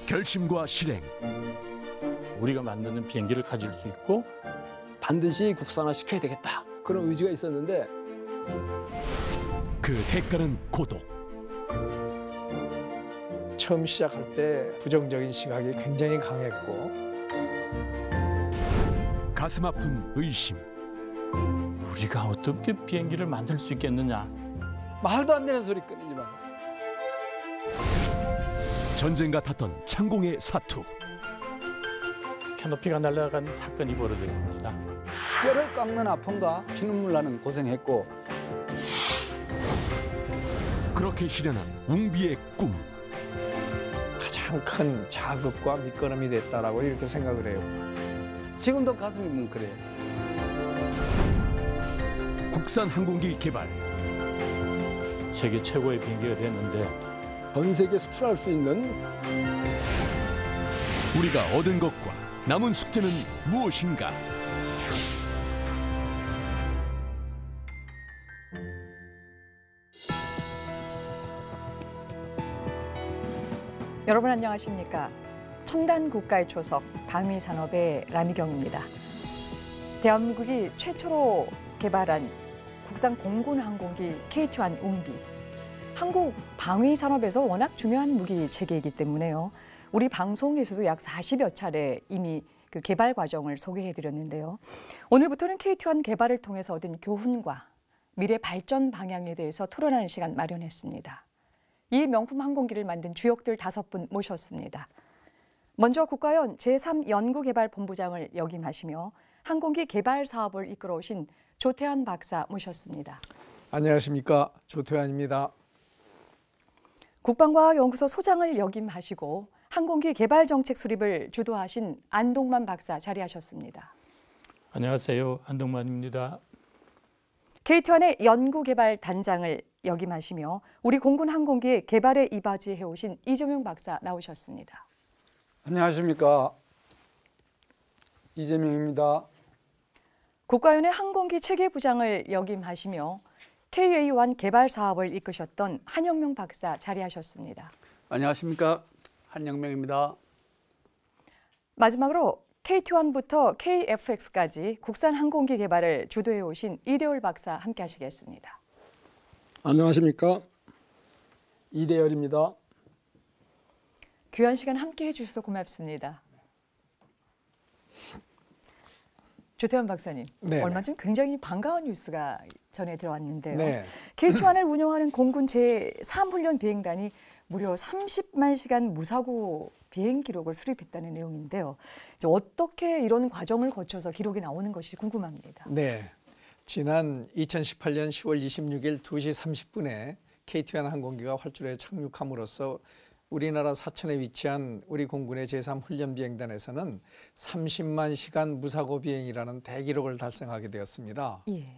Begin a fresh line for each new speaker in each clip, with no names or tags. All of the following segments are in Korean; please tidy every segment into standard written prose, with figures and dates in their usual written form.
결심과 실행.
우리가 만드는 비행기를 가질 수 있고
반드시 국산화시켜야 되겠다. 그런 의지가 있었는데
그 대가는 고독.
처음 시작할 때 부정적인 시각이 굉장히 강했고
가슴 아픈 의심.
우리가 어떻게 비행기를 만들 수 있겠느냐.
말도 안 되는 소리 끊이지 마.
전쟁 같았던 창공의 사투.
캐노피가 날아간 사건이 벌어졌습니다.
뼈를 깎는 아픔과 피눈물 나는 고생했고
그렇게 실현한 웅비의 꿈.
가장 큰 자극과 밑거름이 됐다라고 이렇게 생각을 해요.
지금도 가슴이 뭉클해요.
국산 항공기 개발.
세계 최고의 비행기가 됐는데
전 세계 수출할 수 있는
우리가 얻은 것과 남은 숙제는 무엇인가?
여러분 안녕하십니까? 첨단 국가의 초석 방위산업의 라미경입니다. 대한민국이 최초로 개발한 국산 공군 항공기 KT-1 웅비. 한국 방위산업에서 워낙 중요한 무기 체계이기 때문에요. 우리 방송에서도 약 40여 차례 이미 그 개발 과정을 소개해드렸는데요. 오늘부터는 KT-1 개발을 통해서 얻은 교훈과 미래 발전 방향에 대해서 토론하는 시간 마련했습니다. 이 명품 항공기를 만든 주역들 5분 모셨습니다. 먼저 국가연 제3연구개발본부장을 역임하시며 항공기 개발 사업을 이끌어오신 조태환 박사 모셨습니다.
안녕하십니까, 조태환입니다.
국방과학연구소 소장을 역임하시고 항공기 개발 정책 수립을 주도하신 안동만 박사 자리하셨습니다.
안녕하세요. 안동만입니다.
KT-1의 연구개발 단장을 역임하시며 우리 공군 항공기의 개발에 이바지해 오신 이재명 박사 나오셨습니다.
안녕하십니까. 이재명입니다.
국가연의 항공기 체계부장을 역임하시며 KA-1 개발 사업을 이끄셨던 한영명 박사 자리하셨습니다.
안녕하십니까. 한영명입니다.
마지막으로 KT-1부터 KF-X까지 국산 항공기 개발을 주도해 오신 이대열 박사 함께 하시겠습니다.
안녕하십니까, 이대열입니다.
귀한 시간 함께 해주셔서 고맙습니다. 조태환 박사님,
네네.
얼마 전 굉장히 반가운 뉴스가 전해 들어왔는데요.
네.
KT-1을 운영하는 공군 제3훈련 비행단이 무려 30만 시간 무사고 비행 기록을 수립했다는 내용인데요. 이제 어떻게 이런 과정을 거쳐서 기록이 나오는 것이 궁금합니다.
네. 지난 2018년 10월 26일 2시 30분에 KT-1 항공기가 활주로에 착륙함으로써 우리나라 사천에 위치한 우리 공군의 제3훈련비행단에서는 30만 시간 무사고 비행이라는 대기록을 달성하게 되었습니다.
예.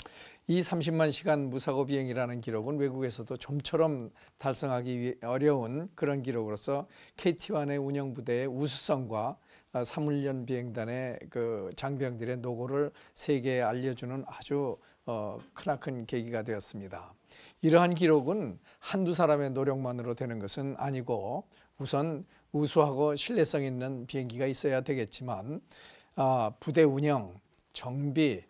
이 30만 시간 무사고 비행이라는 기록은 외국에서도 좀처럼 달성하기 어려운 그런 기록으로서 KT-1의 운영부대의 우수성과 3훈련 비행단의 그 장병들의 노고를 세계에 알려주는 아주 크나큰 계기가 되었습니다. 이러한 기록은 한두 사람의 노력만으로 되는 것은 아니고 우선 우수하고 신뢰성 있는 비행기가 있어야 되겠지만 부대 운영, 정비,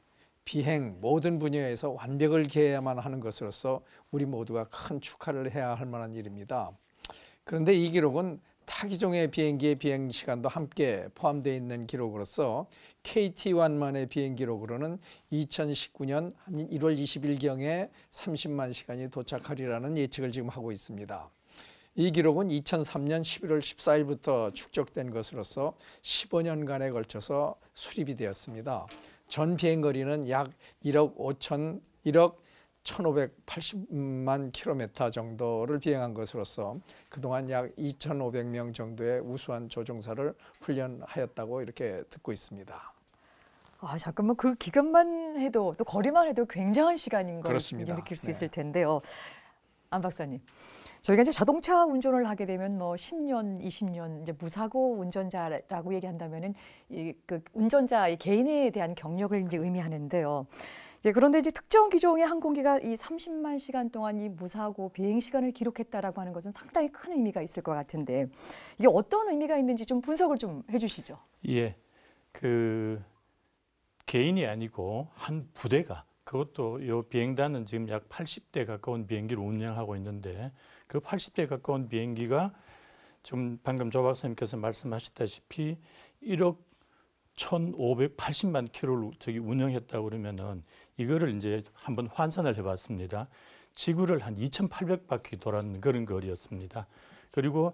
비행 모든 분야에서 완벽을 기해야만 하는 것으로서 우리 모두가 큰 축하를 해야 할 만한 일입니다. 그런데 이 기록은 타기종의 비행기의 비행 시간도 함께 포함되어 있는 기록으로서 KT-1만의 비행 기록으로는 2019년 한 1월 20일경에 30만 시간이 도착하리라는 예측을 지금 하고 있습니다. 이 기록은 2003년 11월 14일부터 축적된 것으로서 15년간에 걸쳐서 수립이 되었습니다. 전 비행거리는 약 1억 1,580만 킬로미터 정도를 비행한 것으로서 그동안 약 2,500명 정도의 우수한 조종사를 훈련하였다고 이렇게 듣고 있습니다.
잠깐만 그 기간만 해도 또 거리만 해도 굉장한 시간인 걸 느낄 수 있을 텐데요. 안 박사님, 저희가 이제 자동차 운전을 하게 되면 뭐 10년, 20년 이제 무사고 운전자라고 얘기한다면은 그 운전자 개인에 대한 경력을 이제 의미하는데요. 예, 그런데 이제 특정 기종의 항공기가 이 30만 시간 동안 이 무사고 비행 시간을 기록했다라고 하는 것은 상당히 큰 의미가 있을 것 같은데 이게 어떤 의미가 있는지 좀 분석을 좀 해주시죠.
예, 그 개인이 아니고 한 부대가 그것도 요 비행단은 지금 약 80대 가까운 비행기를 운영하고 있는데 그 80대 가까운 비행기가 좀 방금 조 박사님께서 말씀하셨다시피 1억 1,580만 킬로를 운영했다고 그러면은 이거를 이제 한번 환산을 해봤습니다. 지구를 한 2,800바퀴 돌았는 그런 거리였습니다. 그리고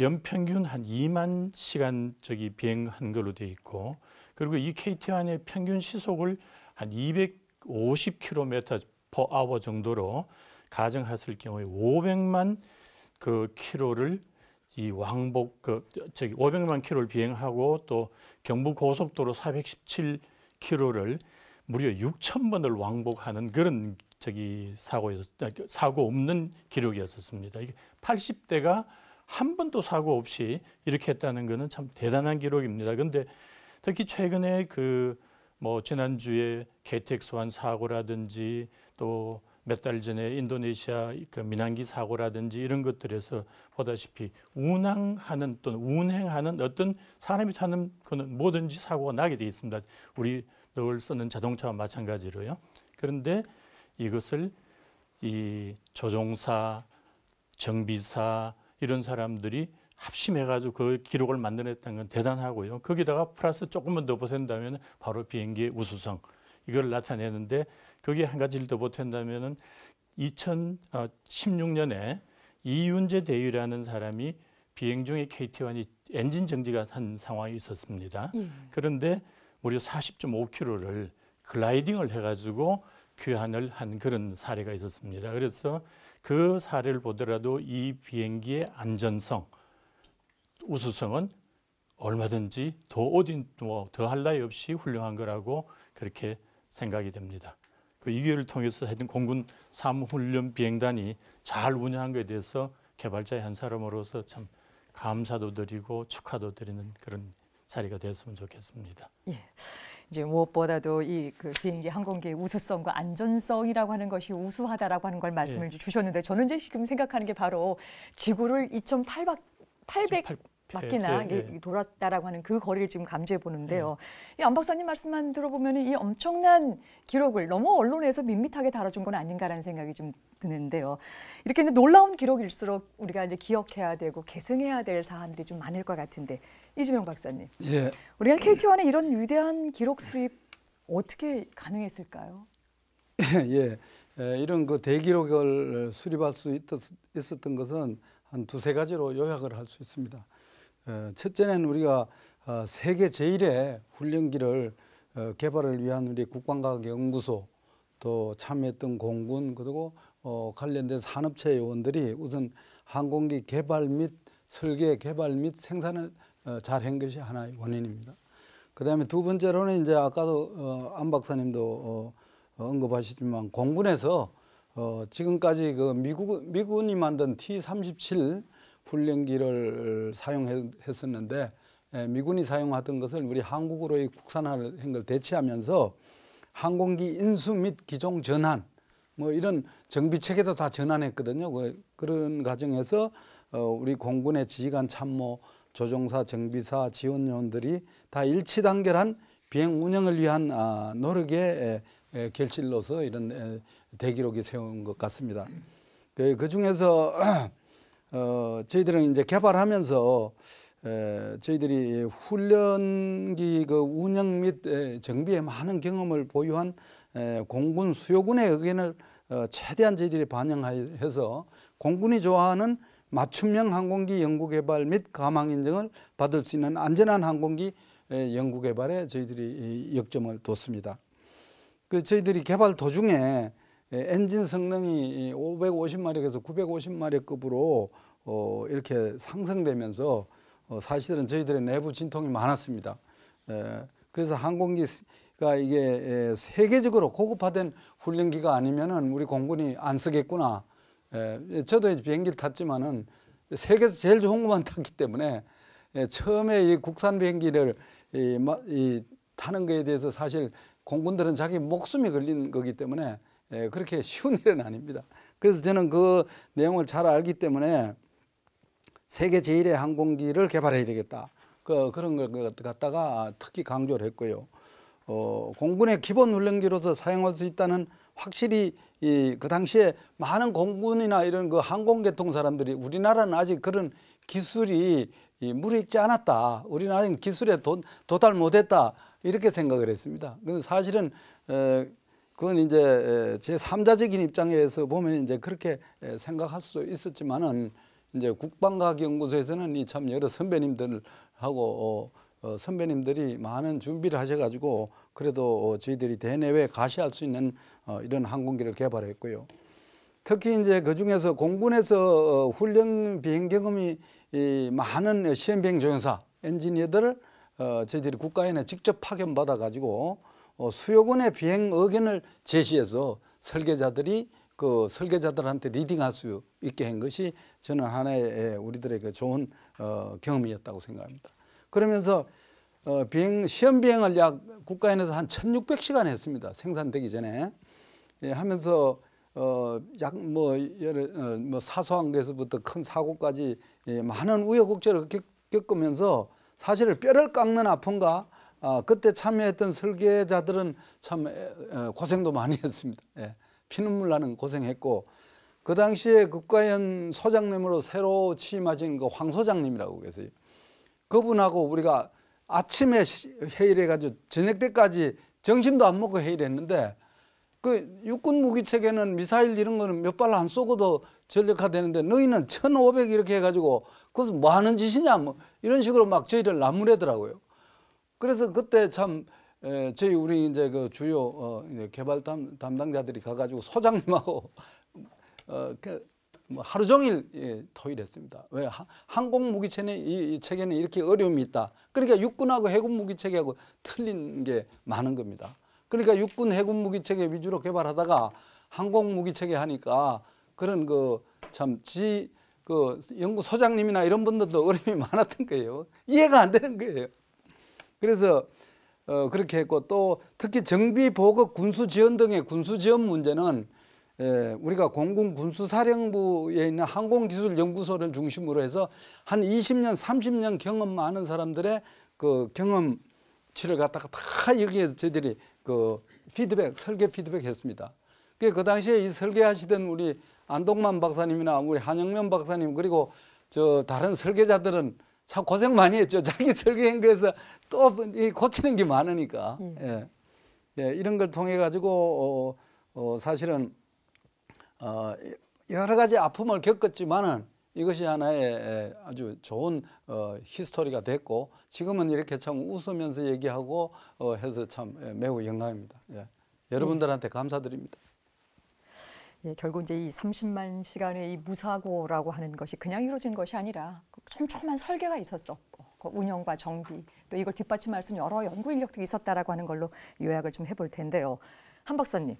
연평균 한 2만 시간 비행한 걸로 돼 있고, 그리고 이 KT-1의 평균 시속을 한 250km/h 정도로 가정했을 경우에 500만 그 킬로를 이 왕복 500만 킬로를 비행하고 또 경부 고속도로 417킬로를 무려 6,000번을 왕복하는 그런 사고 없는 기록이었었습니다. 이게 80대가 한 번도 사고 없이 이렇게 했다는 것은 참 대단한 기록입니다. 그런데 특히 최근에 지난주에 KTX1 사고라든지 또 몇 달 전에 인도네시아 그 민항기 사고라든지 이런 것들에서 보다시피 운항하는 또는 운행하는 어떤 사람이 타는 거는 뭐든지 사고가 나게 돼 있습니다. 우리 늘 쓰는 자동차와 마찬가지로요. 그런데 이것을 이 조종사, 정비사 이런 사람들이 합심해가지고 그 기록을 만들어냈다는 건 대단하고요. 거기다가 플러스 조금만 더 보탠다면 바로 비행기의 우수성 이걸 나타내는데 거기에 한 가지를 더 보탠다면은 2016년에 이윤재 대위라는 사람이 비행 중에 KT-1이 엔진 정지가 한 상황이 있었습니다. 그런데 무려 40.5km를 글라이딩을 해가지고 귀환을 한 그런 사례가 있었습니다. 그래서 그 사례를 보더라도 이 비행기의 안전성, 우수성은 얼마든지 더 할 나위 없이 훌륭한 거라고 그렇게 생각이 됩니다. 이 기회를 통해서 하여튼 공군 사무훈련 비행단이 잘 운영한 것에 대해서 개발자의 한 사람으로서 참 감사도 드리고 축하도 드리는 그런 자리가 됐으면 좋겠습니다.
예. 이제 무엇보다도 그 비행기 항공기의 우수성과 안전성이라고 하는 것이 우수하다라고 하는 걸 말씀을 주셨는데 저는 이제 지금 생각하는 게 바로 지구를 2,800바퀴나 돌았다라고 하는 그 거리를 지금 감지해 보는데요. 이 안 박사님 말씀만 들어보면 이 엄청난 기록을 너무 언론에서 밋밋하게 다뤄준 건 아닌가라는 생각이 좀 드는데요. 이렇게 놀라운 기록일수록 우리가 이제 기억해야 되고 계승해야 될 사안들이 좀 많을 것 같은데 이지명 박사님,
예.
우리가 KT-1의 이런 위대한 기록 수립 어떻게 가능했을까요?
예. 이런 그 대기록을 수립할 수 있었던 것은 한 두세 가지로 요약을 할 수 있습니다. 첫째는 우리가 세계 제1의 훈련기를 개발을 위한 우리 국방과학연구소 또 참여했던 공군 그리고 관련된 산업체 요원들이 우선 항공기 개발 및 설계 개발 및 생산을 잘한 것이 하나의 원인입니다. 그다음에 두 번째로는 이제 아까도 안 박사님도 언급하시지만 공군에서 지금까지 그 미군이 만든 T-37 훈련기를 사용했었는데 미군이 사용하던 것을 우리 한국으로의 국산화한 걸 대체하면서 항공기 인수 및 기종 전환 이런 정비 체계도 다 전환했거든요. 그런 과정에서 우리 공군의 지휘관 참모, 조종사, 정비사, 지원 요원들이 다 일치단결한 비행 운영을 위한 노력의 결실로서 이런 대기록이 세운 것 같습니다. 그 중에서 저희들은 이제 개발하면서 저희들이 훈련기 그 운영 및 정비에 많은 경험을 보유한 공군 수요군의 의견을 최대한 저희들이 반영해서 공군이 좋아하는 맞춤형 항공기 연구개발 및 가망 인증을 받을 수 있는 안전한 항공기 연구개발에 저희들이 역점을 뒀습니다. 저희들이 개발 도중에 엔진 성능이 550마력에서 950마력급으로 이렇게 상승되면서 사실은 저희들의 내부 진통이 많았습니다. 그래서 항공기가 이게 세계적으로 고급화된 훈련기가 아니면은 우리 공군이 안 쓰겠구나. 저도 비행기를 탔지만은 세계에서 제일 좋은 것만 탔기 때문에 처음에 이 국산 비행기를 타는 거에 대해서 사실 공군들은 자기 목숨이 걸린 거기 때문에 그렇게 쉬운 일은 아닙니다. 그래서 저는 그 내용을 잘 알기 때문에 세계 제1의 항공기를 개발해야 되겠다. 그런 걸 갖다가 특히 강조를 했고요. 공군의 기본 훈련기로서 사용할 수 있다는 확실히 그 당시에 많은 공군이나 이런 그 항공계통 사람들이 우리나라는 아직 그런 기술이 무르익지 않았다. 우리나라는 기술에 도달 못했다. 이렇게 생각을 했습니다. 근데 사실은 그건 이제 제 3자적인 입장에서 보면 이제 그렇게 생각할 수 있었지만은 이제 국방과학연구소에서는 이 참 여러 선배님들하고 선배님들이 많은 준비를 하셔가지고 그래도 저희들이 대내외 가시할 수 있는 이런 항공기를 개발했고요. 특히 이제 그 중에서 공군에서 훈련 비행 경험이 많은 시험 비행 조종사 엔지니어들을 저희들이 국가연에 직접 파견 받아 가지고 수요군의 비행 의견을 제시해서 설계자들이 그 설계자들한테 리딩할 수 있게 한 것이 저는 하나의 우리들의 그 좋은 경험이었다고 생각합니다. 그러면서 시험 비행을 약 국가연에서 한 1600시간 했습니다. 생산되기 전에. 하면서 약 뭐 사소한 것에서부터 큰 사고까지 많은 우여곡절을 겪으면서 사실 뼈를 깎는 아픔과 그때 참여했던 설계자들은 참 고생도 많이 했습니다. 피눈물 나는 고생했고 그 당시에 국가연 소장님으로 새로 취임하신 그 황 소장님이라고 계세요. 그분하고 우리가 아침에 회의를 해가지고 저녁 때까지 점심도 안 먹고 회의를 했는데 그 육군 무기 체계는 미사일 이런 거는 몇 발 안 쏘고도 전력화되는데 너희는 1500 이렇게 해가지고 그것은 뭐 하는 짓이냐 뭐 이런 식으로 막 저희를 나무래더라고요. 그래서 그때 참 저희 우리 이제 그 주요 개발 담당자들이 가가지고 소장님하고 뭐 하루 종일 토의했습니다. 왜 항공 무기 체계는 이렇게 어려움이 있다. 그러니까 육군하고 해군 무기 체계하고 틀린 게 많은 겁니다. 그러니까 육군 해군 무기 체계 위주로 개발하다가 항공 무기 체계 하니까 그런 그 참 그 연구 소장님이나 이런 분들도 어려움이 많았던 거예요. 이해가 안 되는 거예요. 그래서 그렇게 했고 또 특히 정비 보급 군수 지원 등의 군수 지원 문제는 우리가 공군 군수사령부에 있는 항공기술연구소를 중심으로 해서 한 20년, 30년 경험 많은 사람들의 그 경험치를 갖다가 다 여기에 저희들이 그 설계 피드백 했습니다. 그 당시에 이 설계하시던 우리 안동만 박사님이나 우리 한영면 박사님 그리고 저 다른 설계자들은 참 고생 많이 했죠. 자기 설계한 거에서 또 고치는 게 많으니까. 이런 걸 통해 가지고 사실은 여러 가지 아픔을 겪었지만은 이것이 하나의 아주 좋은 히스토리가 됐고 지금은 이렇게 참 웃으면서 얘기하고 해서 참 매우 영광입니다. 여러분들한테 감사드립니다.
결국 이제 이 30만 시간의 이 무사고라고 하는 것이 그냥 이루어진 것이 아니라 촘촘한 설계가 있었었고 그 운영과 정비 또 이걸 뒷받침할 수 있는 여러 연구 인력들이 있었다라고 하는 걸로 요약을 좀 해볼 텐데요. 한 박사님,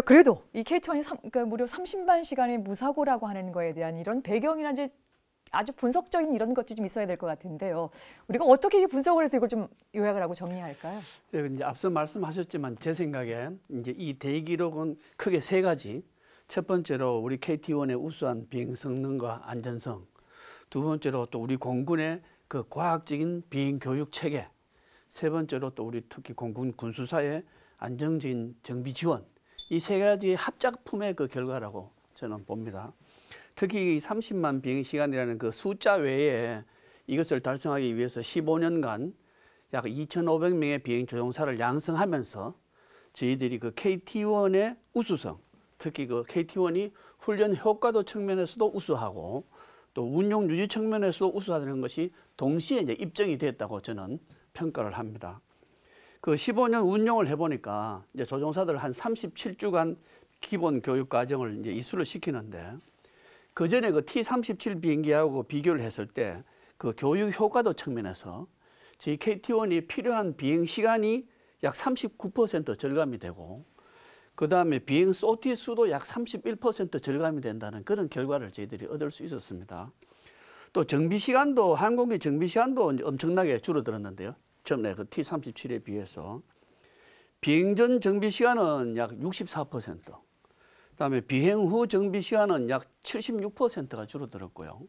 그래도 이 KT-1이 그러니까 무려 30만 시간의 무사고라고 하는 거에 대한 이런 배경이나 이제 아주 분석적인 이런 것도 좀 있어야 될 것 같은데요. 우리가 어떻게 분석을 해서 이걸 좀 요약을 하고 정리할까요?
이제 앞서 말씀하셨지만 제 생각에 이제 이 대기록은 크게 세 가지. 첫 번째로 우리 KT-1의 우수한 비행 성능과 안전성, 두 번째로 또 우리 공군의 그 과학적인 비행 교육 체계, 세 번째로 또 우리 특히 공군 군수사의 안정적인 정비 지원, 이 세 가지의 합작품의 그 결과라고 저는 봅니다. 특히 30만 비행 시간이라는 그 숫자 외에 이것을 달성하기 위해서 15년간 약 2,500명의 비행 조종사를 양성하면서 저희들이 그 KT-1의 우수성, 특히 그 KT-1이 훈련 효과도 측면에서도 우수하고 또 운용 유지 측면에서도 우수하다는 것이 동시에 이제 입증이 됐다고 저는 평가를 합니다. 그 15년 운용을 해보니까 이제 조종사들 한 37주간 기본 교육 과정을 이제 이수를 시키는데 그 전에 그 T-37 비행기하고 비교를 했을 때 그 교육 효과도 측면에서 저희 KT-1이 필요한 비행 시간이 약 39% 절감이 되고 그 다음에 비행 소티 수도 약 31% 절감이 된다는 그런 결과를 저희들이 얻을 수 있었습니다. 또 정비 시간도 항공기 정비 시간도 엄청나게 줄어들었는데요. 전에 그 T-37에 비해서 비행 전 정비 시간은 약 64%, 그다음에 비행 후 정비 시간은 약 76%가 줄어들었고요.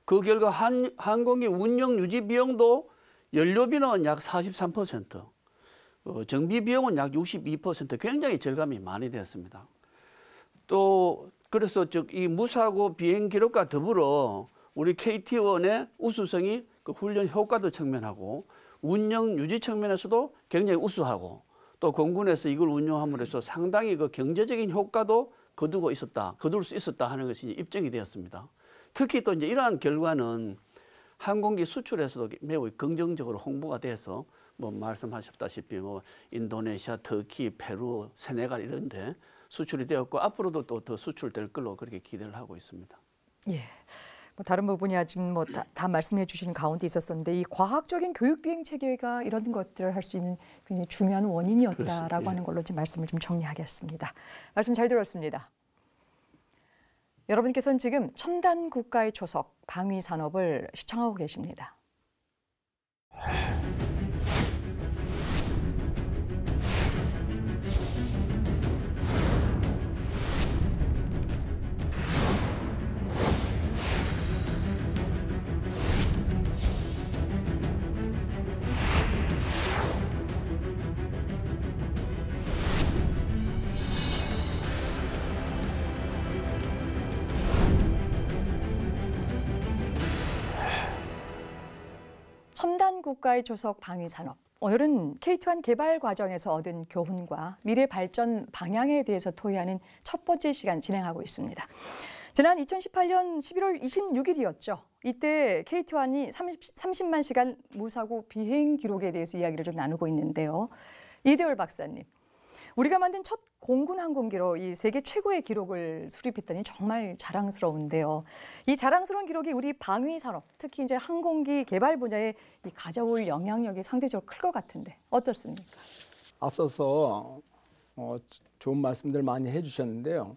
그 결과 항공기 운영 유지 비용도 연료비는 약 43%, 정비 비용은 약 62%, 굉장히 절감이 많이 되었습니다. 또 그래서 이 무사고 비행 기록과 더불어 우리 KT-1의 우수성이 그 훈련 효과도 측면하고 운영 유지 측면에서도 굉장히 우수하고 또 공군에서 이걸 운용함으로 해서 상당히 그 경제적인 효과도 거둘 수 있었다 하는 것이 입증이 되었습니다. 특히 또 이제 이러한 결과는 항공기 수출에서도 매우 긍정적으로 홍보가 돼서 뭐 말씀하셨다시피 뭐 인도네시아, 터키, 페루, 세네갈 이런데 수출이 되었고 앞으로도 또 더 수출될 걸로 그렇게 기대를 하고 있습니다.
예. 뭐 다른 부분이 지금 뭐 다 말씀해 주시는 가운데 있었었는데 이 과학적인 교육 비행 체계가 이런 것들을 할 수 있는 굉장히 중요한 원인이었다라고
그렇습니다.
하는 걸로 지금 말씀을 좀 정리하겠습니다. 말씀 잘 들었습니다. 여러분께서는 지금 첨단 국가의 초석 방위 산업을 시청하고 계십니다. 첨단 국가의 조석 방위 산업. 오늘은 KT-1 개발 과정에서 얻은 교훈과 미래 발전 방향에 대해서 토의하는 첫 번째 시간 진행하고 있습니다. 지난 2018년 11월 26일이었죠. 이때 KT-1이 30만 시간 무사고 비행 기록에 대해서 이야기를 좀 나누고 있는데요. 이대월 박사님, 우리가 만든 첫 공군 항공기로 이 세계 최고의 기록을 수립했다니 정말 자랑스러운데요. 이 자랑스러운 기록이 우리 방위 산업, 특히 이제 항공기 개발 분야에 가져올 영향력이 상대적으로 클 것 같은데 어떻습니까?
앞서서 좋은 말씀들 많이 해주셨는데요.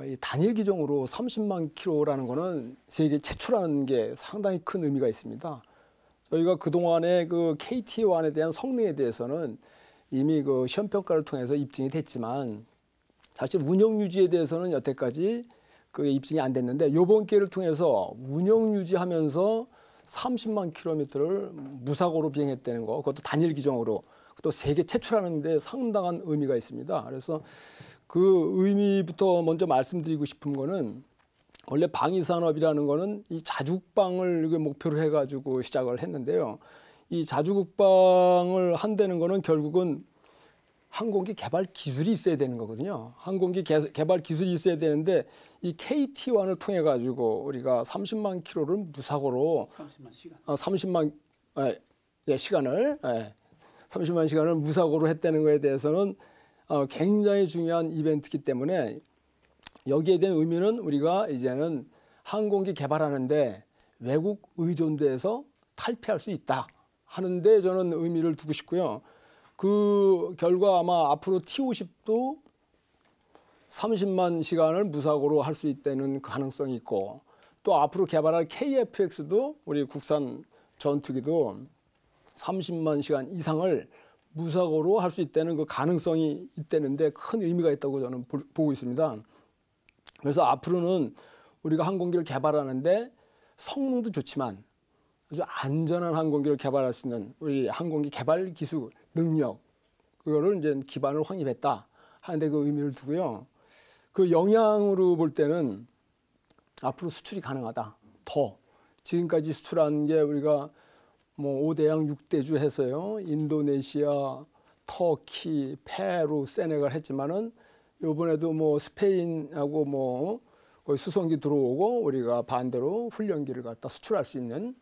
이 단일 기종으로 30만 킬로라는 거는 세계 최초라는 게 상당히 큰 의미가 있습니다. 저희가 그동안의 그 KT-1에 대한 성능에 대해서는 이미 그 시험 평가를 통해서 입증이 됐지만 사실 운영 유지에 대해서는 여태까지 그게 입증이 안 됐는데 이번 기회를 통해서 운영 유지하면서 30만 킬로미터를 무사고로 비행했다는 거, 그것도 단일 기종으로, 또 세계 최초라는 데 상당한 의미가 있습니다. 그래서 그 의미부터 먼저 말씀드리고 싶은 거는 원래 방위 산업이라는 거는 이 자주국방을 목표로 해가지고 시작을 했는데요. 이 자주국방을 한다는 거는 결국은 항공기 개발 기술이 있어야 되는 거거든요. 항공기 개발 기술이 있어야 되는데 이 KT-1을 통해 가지고 우리가 30만 킬로를 무사고로 30만 시간을 30만 시간을 무사고로 했다는 거에 대해서는 굉장히 중요한 이벤트이기 때문에 여기에 대한 의미는 우리가 이제는 항공기 개발하는데 외국 의존도에서 탈피할 수 있다 하는데 저는 의미를 두고 싶고요. 그 결과 아마 앞으로 T-50도 30만 시간을 무사고로 할 수 있다는 가능성이 있고, 또 앞으로 개발할 KF-X도 우리 국산 전투기도 30만 시간 이상을 무사고로 할 수 있다는 그 가능성이 있다는데 큰 의미가 있다고 저는 보고 있습니다. 그래서 앞으로는 우리가 항공기를 개발하는데 성능도 좋지만 아주 안전한 항공기를 개발할 수 있는 우리 항공기 개발 기술 능력, 그거를 이제 기반을 확립했다 하는데 그 의미를 두고요. 그 영향으로 볼 때는 앞으로 수출이 가능하다. 더 지금까지 수출한 게 우리가 뭐 5대양 6대주 해서요. 인도네시아, 터키, 페루, 세네갈 했지만은 이번에도 뭐 스페인하고 뭐 거의 수송기 들어오고 우리가 반대로 훈련기를 갖다 수출할 수 있는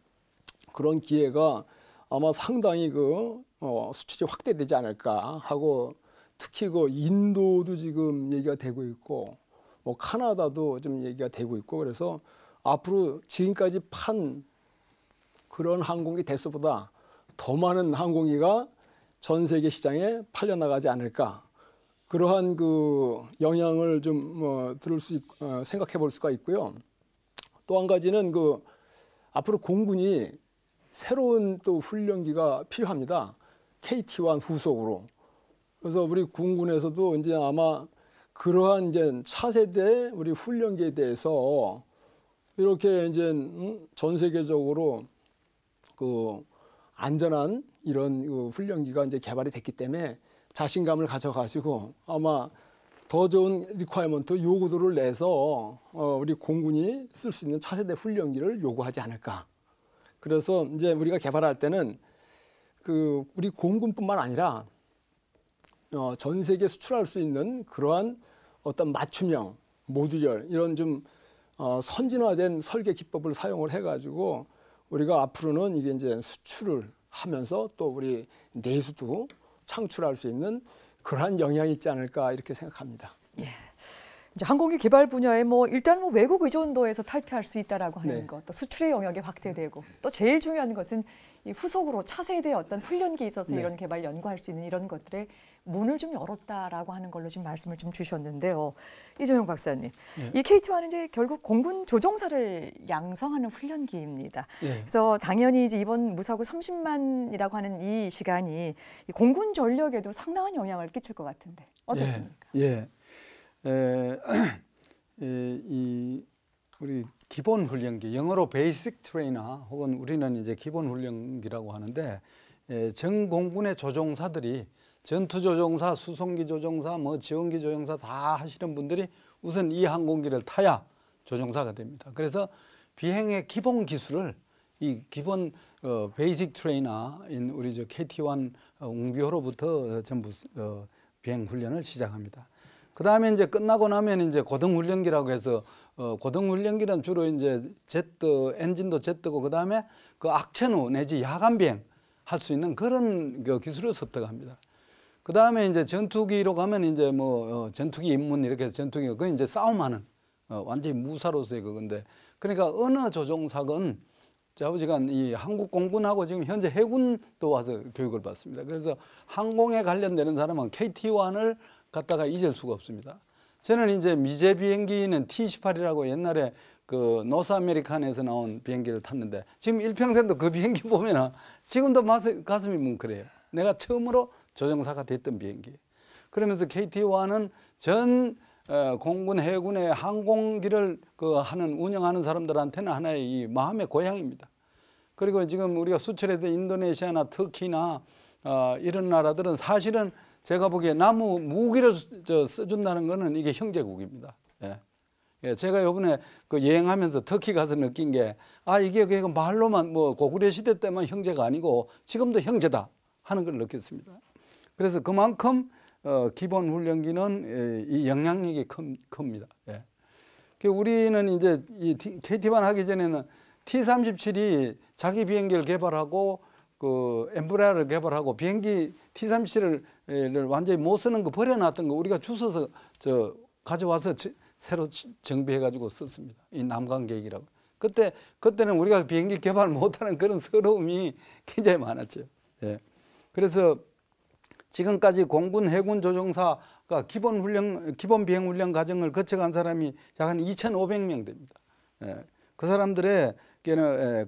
그런 기회가 아마 상당히 그 수출이 확대되지 않을까 하고, 특히 그 인도도 지금 얘기가 되고 있고 뭐 카나다도 좀 얘기가 되고 있고, 그래서 앞으로 지금까지 판 그런 항공기 대수보다 더 많은 항공기가 전 세계 시장에 팔려 나가지 않을까, 그러한 그 영향을 좀 생각해 볼 수가 있고요. 또 한 가지는 그 앞으로 공군이
새로운 또 훈련기가 필요합니다. KT-1 후속으로. 그래서 우리 공군에서도 이제 아마 그러한 이제 차세대 우리 훈련기에 대해서 이렇게 이제 전 세계적으로 그 안전한 이런 그 훈련기가 이제 개발이 됐기 때문에 자신감을 가져가지고 아마 더 좋은 리ኳ이먼트 요구도를 내서 우리 공군이 쓸 수 있는 차세대 훈련기를 요구하지 않을까. 그래서 이제 우리가 개발할 때는 그 우리 공군뿐만 아니라 전 세계 수출할 수 있는 그러한 어떤 맞춤형 모듈열 이런 좀 선진화된 설계 기법을 사용을 해가지고 우리가 앞으로는 이게 이제 수출을 하면서 또 우리 내수도 창출할 수 있는 그러한 영향이 있지 않을까 이렇게 생각합니다.
예. 이제 항공기 개발 분야에 뭐 일단 뭐 외국 의존도에서 탈피할 수 있다라고 하는
네.
것, 또 수출의 영역이 확대되고 또 제일 중요한 것은 이 후속으로 차세대의 어떤 훈련기에 있어서
네.
이런 개발 연구할 수 있는 이런 것들의 문을 좀 열었다라고 하는 걸로 지금 말씀을 좀 주셨는데요. 이재명 박사님, 이 KT-1은 이제 결국 공군 조종사를 양성하는 훈련기입니다. 그래서 당연히 이제 이번 무사고 30만이라고 하는 이 시간이 이 공군 전력에도 상당한 영향을 끼칠 것 같은데 어떻습니까?
이 우리 기본 훈련기, 영어로 베이직 트레이너 혹은 우리는 이제 기본 훈련기라고 하는데 전 공군의 조종사들이 전투 조종사, 수송기 조종사, 뭐 지원기 조종사 다 하시는 분들이 우선 이 항공기를 타야 조종사가 됩니다. 그래서 비행의 기본 기술을 이 기본 베이직 트레이너인 우리 저 KT-1 웅비호로부터 전부 비행 훈련을 시작합니다. 그 다음에 이제 끝나고 나면 이제 고등훈련기라고 해서 고등훈련기는 주로 이제 제트 엔진도 제트고 그 다음에 그 악천후 내지 야간 비행 할 수 있는 그런 그 기술을 습득합니다. 그 다음에 이제 전투기로 가면 이제 뭐 전투기 입문 이렇게 해서 전투기가 그 이제 싸움하는 완전히 무사로서의 그건데 그러니까 어느 조종사건 좌우지간 이 한국 공군하고 지금 현재 해군도 와서 교육을 받습니다. 그래서 항공에 관련되는 사람은 KT-1을 갖다가 잊을 수가 없습니다. 저는 이제 미제 비행기는 T-18이라고 옛날에 그 노스 아메리칸에서 나온 비행기를 탔는데 지금 일평생도 그 비행기 보면은 지금도 가슴이 뭉클해요. 내가 처음으로 조종사가 됐던 비행기. 그러면서 KT-1은 전 공군 해군의 항공기를 하는 운영하는 사람들한테는 하나의 이 마음의 고향입니다. 그리고 지금 우리가 수출해서 인도네시아나 터키나 이런 나라들은 사실은 제가 보기에 나무 무기를 써준다는 거는 이게 형제국입니다. 예, 제가 이번에 그 여행하면서 터키 가서 느낀 게 이게 말로만 뭐 고구려 시대 때만 형제가 아니고 지금도 형제다 하는 걸 느꼈습니다. 그래서 그만큼 기본 훈련기는 이 영향력이 큽니다. 예. 우리는 이제 이 KT-1 하기 전에는 T-37이 자기 비행기를 개발하고 그 엠브레아를 개발하고 비행기 T-37을 완전히 못 쓰는 거 버려놨던 거 우리가 주워서 가져와서 새로 정비해가지고 썼습니다. 이 남강 계획이라고. 그때는 우리가 비행기 개발 못하는 그런 서러움이 굉장히 많았죠. 예. 그래서 지금까지 공군 해군 조종사가 기본 비행 훈련 과정을 거쳐간 사람이 약 한 2,500명 됩니다. 예. 그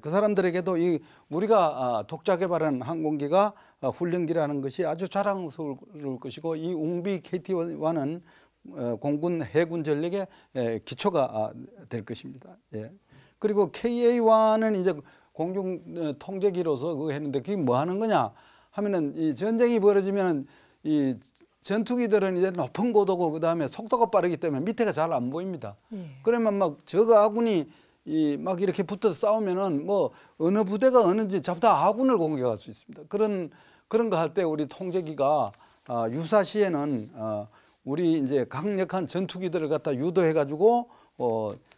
사람들에게도 이 우리가 독자 개발한 항공기가 훈련기라는 것이 아주 자랑스러울 것이고 이 웅비 KT-1은 공군 해군 전력의 기초가 될 것입니다. 예. 그리고 KA-1은 이제 공중 통제기로서 그거 했는데 그게 뭐 하는 거냐 하면은 이 전쟁이 벌어지면은 이 전투기들은 이제 높은 고도고 그 다음에 속도가 빠르기 때문에 밑에가 잘 안 보입니다. 그러면 막 적 아군이 막 이렇게 붙어서 싸우면은 뭐 어느 부대가 어느지 잡다 아군을 공격할 수 있습니다. 그런 거 할 때 우리 통제기가 유사시에는 우리 이제 강력한 전투기들을 갖다 유도해 가지고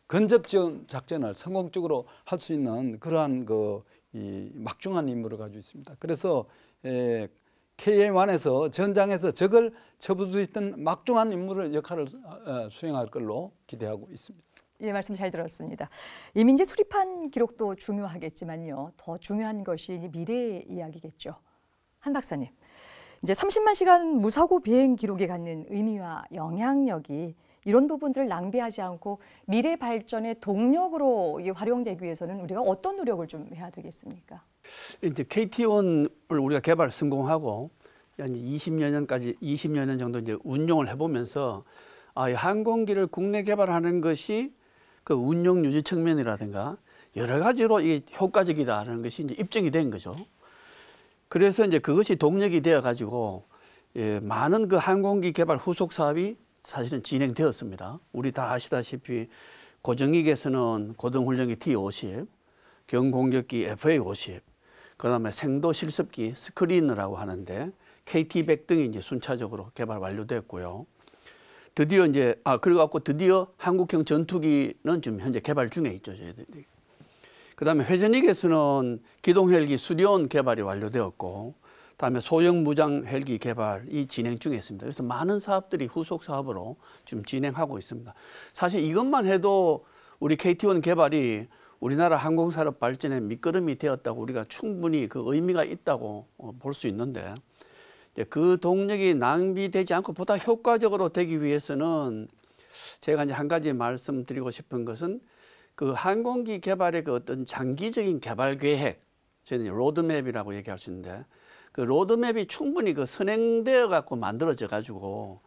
근접 지원 작전을 성공적으로 할 수 있는 그러한 이 막중한 임무를 가지고 있습니다. 그래서 KA-1에서 전장에서 적을 쳐볼 수 있던 막중한 임무를 역할을 수행할 걸로 기대하고 있습니다.
예, 말씀 잘 들었습니다. 이민재 수리판 기록도 중요하겠지만요. 더 중요한 것이 미래의 이야기겠죠. 한 박사님, 이제 30만 시간 무사고 비행 기록이 갖는 의미와 영향력이 이런 부분들을 낭비하지 않고 미래 발전의 동력으로 활용되기 위해서는 우리가 어떤 노력을 좀 해야 되겠습니까?
이제 KT-1을 우리가 개발 성공하고 한 20여 년 정도 이제 운용을 해보면서 이 항공기를 국내 개발하는 것이 그 운용 유지 측면이라든가 여러 가지로 이게 효과적이다라는 것이 이제 입증이 된 거죠. 그래서 이제 그것이 동력이 되어 가지고 많은 그 항공기 개발 후속 사업이 사실은 진행되었습니다. 우리 다 아시다시피 고정익에서는 고등훈련기 T-50, 경공격기 FA-50, 그다음에 생도 실습기 스크리너라고 하는데 KT-100 등이 이제 순차적으로 개발 완료됐고요. 드디어 이제 그래갖고 드디어 한국형 전투기는 지금 현재 개발 중에 있죠, 저희들이. 그다음에 회전익에서는 기동 헬기 수리온 개발이 완료되었고, 그다음에 소형 무장 헬기 개발이 진행 중에 있습니다. 그래서 많은 사업들이 후속 사업으로 지금 진행하고 있습니다. 사실 이것만 해도 우리 KT-1 개발이 우리나라 항공산업 발전의 밑거름이 되었다고 우리가 충분히 그 의미가 있다고 볼 수 있는데, 이제 그 동력이 낭비되지 않고 보다 효과적으로 되기 위해서는 제가 이제 한 가지 말씀드리고 싶은 것은 그 항공기 개발의 그 어떤 장기적인 개발 계획, 저희는 로드맵이라고 얘기할 수 있는데, 그 로드맵이 충분히 그 선행되어 갖고 만들어져 가지고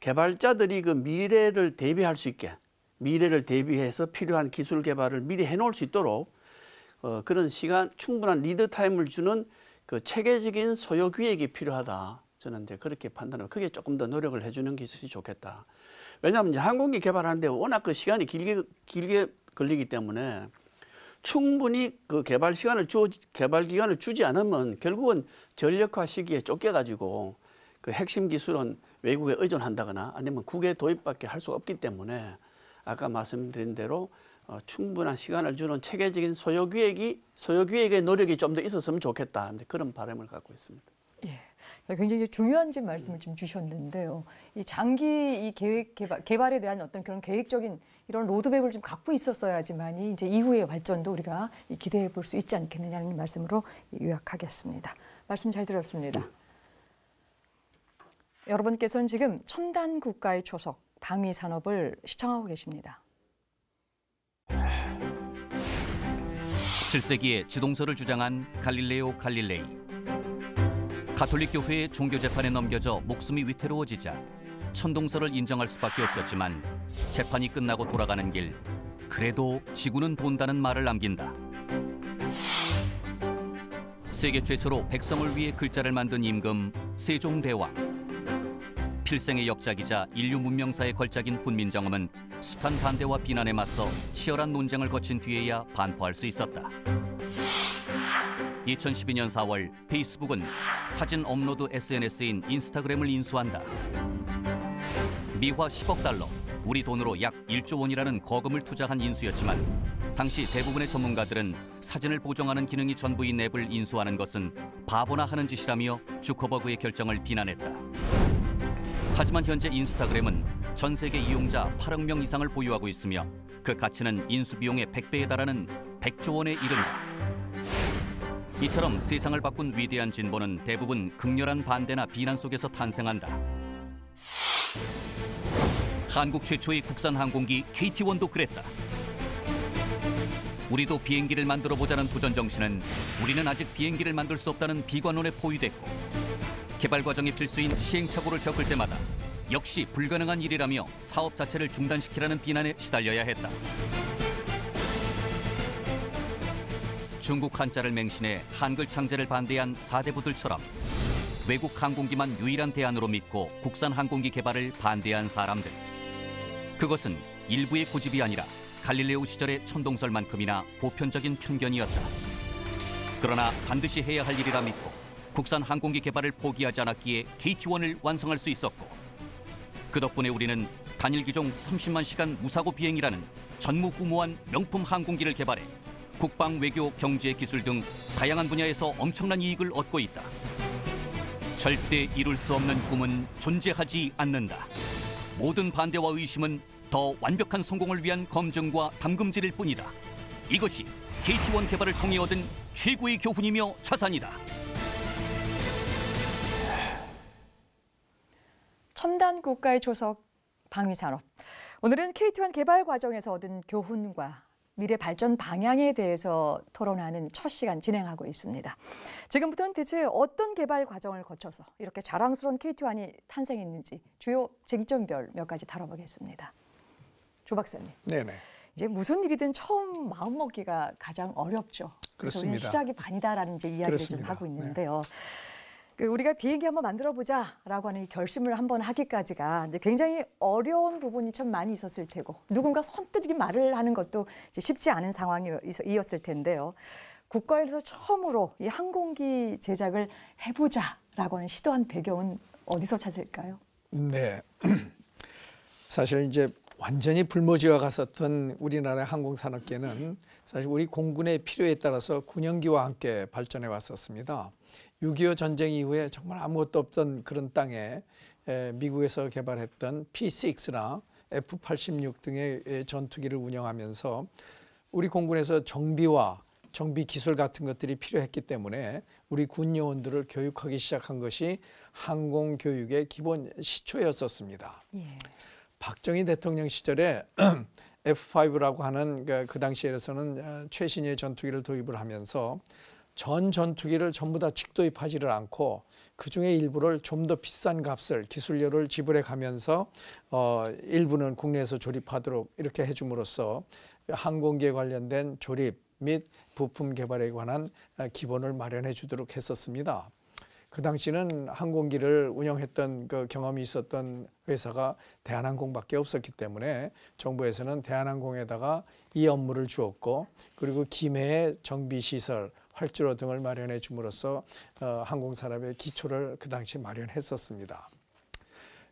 개발자들이 그 미래를 대비할 수 있게, 미래를 대비해서 필요한 기술 개발을 미리 해놓을 수 있도록 그런 시간, 충분한 리드 타임을 주는 그 체계적인 소요 기획이 필요하다. 저는 이제 그렇게 판단하고 그게 조금 더 노력을 해주는 게 있으면 좋겠다. 왜냐하면 이제 항공기 개발하는데 워낙 그 시간이 길게 걸리기 때문에 충분히 그 개발 기간을 주지 않으면 결국은 전력화 시기에 쫓겨가지고 그 핵심 기술은 외국에 의존한다거나 아니면 국외 도입밖에 할 수가 없기 때문에 아까 말씀드린 대로 충분한 시간을 주는 체계적인 소요 기획의 노력이 좀 더 있었으면 좋겠다. 그런 바람을 갖고 있습니다.
예, 굉장히 중요한 말씀을 좀 주셨는데요. 이 장기 개발에 대한 어떤 그런 계획적인 이런 로드맵을 좀 갖고 있었어야지만이 이제 이후의 발전도 우리가 기대해 볼 수 있지 않겠느냐는 말씀으로 요약하겠습니다. 말씀 잘 들었습니다. 여러분께서는 지금 첨단 국가의 초석 방위 산업을 시청하고 계십니다.
17세기에 지동설을 주장한 갈릴레오 갈릴레이. 가톨릭 교회의 종교 재판에 넘겨져 목숨이 위태로워지자 천동설을 인정할 수밖에 없었지만 재판이 끝나고 돌아가는 길, 그래도 지구는 돈다는 말을 남긴다. 세계 최초로 백성을 위해 글자를 만든 임금 세종대왕. 필생의 역작이자 인류 문명사의 걸작인 훈민정음은 숱한 반대와 비난에 맞서 치열한 논쟁을 거친 뒤에야 반포할 수 있었다. 2012년 4월 페이스북은 사진 업로드 SNS인 인스타그램을 인수한다. 미화 10억 달러, 우리 돈으로 약 1조 원이라는 거금을 투자한 인수였지만 당시 대부분의 전문가들은 사진을 보정하는 기능이 전부인 앱을 인수하는 것은 바보나 하는 짓이라며 주커버그의 결정을 비난했다. 하지만 현재 인스타그램은 전 세계 이용자 8억 명 이상을 보유하고 있으며 그 가치는 인수 비용의 100배에 달하는 100조 원에 이른다. 이처럼 세상을 바꾼 위대한 진보는 대부분 극렬한 반대나 비난 속에서 탄생한다. 한국 최초의 국산 항공기 KT-1도 그랬다. 우리도 비행기를 만들어 보자는 도전 정신은 우리는 아직 비행기를 만들 수 없다는 비관론에 포위됐고, 개발 과정이 필수인 시행착오를 겪을 때마다 역시 불가능한 일이라며 사업 자체를 중단시키라는 비난에 시달려야 했다. 중국 한자를 맹신해 한글 창제를 반대한 사대부들처럼 외국 항공기만 유일한 대안으로 믿고 국산 항공기 개발을 반대한 사람들. 그것은 일부의 고집이 아니라 갈릴레오 시절의 천동설만큼이나 보편적인 편견이었다. 그러나 반드시 해야 할 일이라 믿고 국산 항공기 개발을 포기하지 않았기에 KT-1을 완성할 수 있었고, 그 덕분에 우리는 단일 기종 30만 시간 무사고 비행이라는 전무후무한 명품 항공기를 개발해 국방, 외교, 경제, 기술 등 다양한 분야에서 엄청난 이익을 얻고 있다. 절대 이룰 수 없는 꿈은 존재하지 않는다. 모든 반대와 의심은 더 완벽한 성공을 위한 검증과 담금질일 뿐이다. 이것이 KT-1 개발을 통해 얻은 최고의 교훈이며 자산이다.
첨단 국가의 초석 방위산업. 오늘은 KT1 개발 과정에서 얻은 교훈과 미래 발전 방향에 대해서 토론하는 첫 시간 진행하고 있습니다. 지금부터는 대체 어떤 개발 과정을 거쳐서 이렇게 자랑스러운 KT1이 탄생했는지 주요 쟁점별 몇 가지 다뤄보겠습니다. 조 박사님.
네네.
이제 무슨 일이든 처음 마음먹기가 가장 어렵죠. 그래서 우리는
그렇습니다.
시작이 반이다라는 이제 이야기를
그렇습니다.
좀 하고 있는데요. 우리가 비행기 한번 만들어보자라고 하는 이 결심을 한번 하기까지가 이제 굉장히 어려운 부분이 참 많이 있었을 테고 누군가 선뜻 말을 하는 것도 이제 쉽지 않은 상황이었을 텐데요. 국가에서 처음으로 이 항공기 제작을 해보자라고 하는 시도한 배경은 어디서 찾을까요?
네. 사실 이제 완전히 불모지와 같았던 우리나라의 항공산업계는 사실 우리 공군의 필요에 따라서 군용기와 함께 발전해 왔었습니다. 6.25 전쟁 이후에 정말 아무것도 없던 그런 땅에 미국에서 개발했던 P-6나 F-86 등의 전투기를 운영하면서 우리 공군에서 정비와 정비 기술 같은 것들이 필요했기 때문에 우리 군 요원들을 교육하기 시작한 것이 항공교육의 기본 시초였었습니다. 박정희 대통령 시절에 F-5라고 하는 그 당시에서는 최신의 전투기를 도입을 하면서 전 전투기를 전부 다 직도입하지를 않고 그중에 일부를 좀 더 비싼 값을 기술료를 지불해 가면서 일부는 국내에서 조립하도록 이렇게 해줌으로써 항공기에 관련된 조립 및 부품 개발에 관한 기본을 마련해 주도록 했었습니다. 그 당시는 항공기를 운영했던 그 경험이 있었던 회사가 대한항공밖에 없었기 때문에 정부에서는 대한항공에다가 이 업무를 주었고 그리고 기내의 정비시설, 활주로 등을 마련해 줌으로써 항공산업의 기초를 그 당시 마련했었습니다.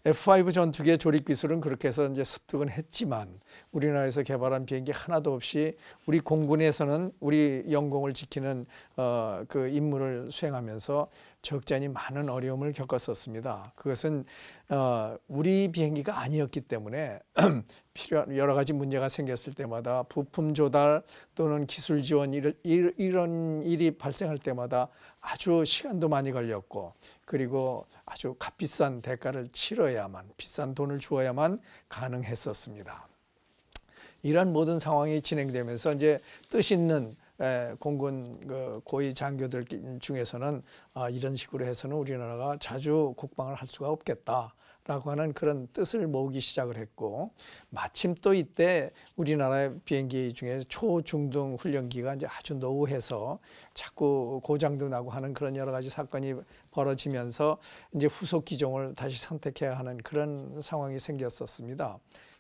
F-5 전투기의 조립 기술은 그렇게 해서 이제 습득은 했지만 우리나라에서 개발한 비행기 하나도 없이 우리 공군에서는 우리 영공을 지키는 그 임무를 수행하면서 적잖이 많은 어려움을 겪었었습니다. 그것은 우리 비행기가 아니었기 때문에 필요한 여러 가지 문제가 생겼을 때마다 부품 조달 또는 기술 지원 이런 일이 발생할 때마다 아주 시간도 많이 걸렸고 그리고 아주 값비싼 대가를 치러야만 비싼 돈을 주어야만 가능했었습니다. 이런 모든 상황이 진행되면서 이제 뜻 있는 공군 고위 장교들 중에서는 이런 식으로 해서는 우리나라가 자주 국방을 할 수가 없겠다라고 하는 그런 뜻을 모으기 시작을 했고 마침 또 이때 우리나라의 비행기 중에 초중등 훈련기가 이제 아주 노후해서 자꾸 고장도 나고 하는 그런 여러 가지 사건이 벌어지면서 이제 후속 기종을 다시 선택해야 하는 그런 상황이 생겼었습니다.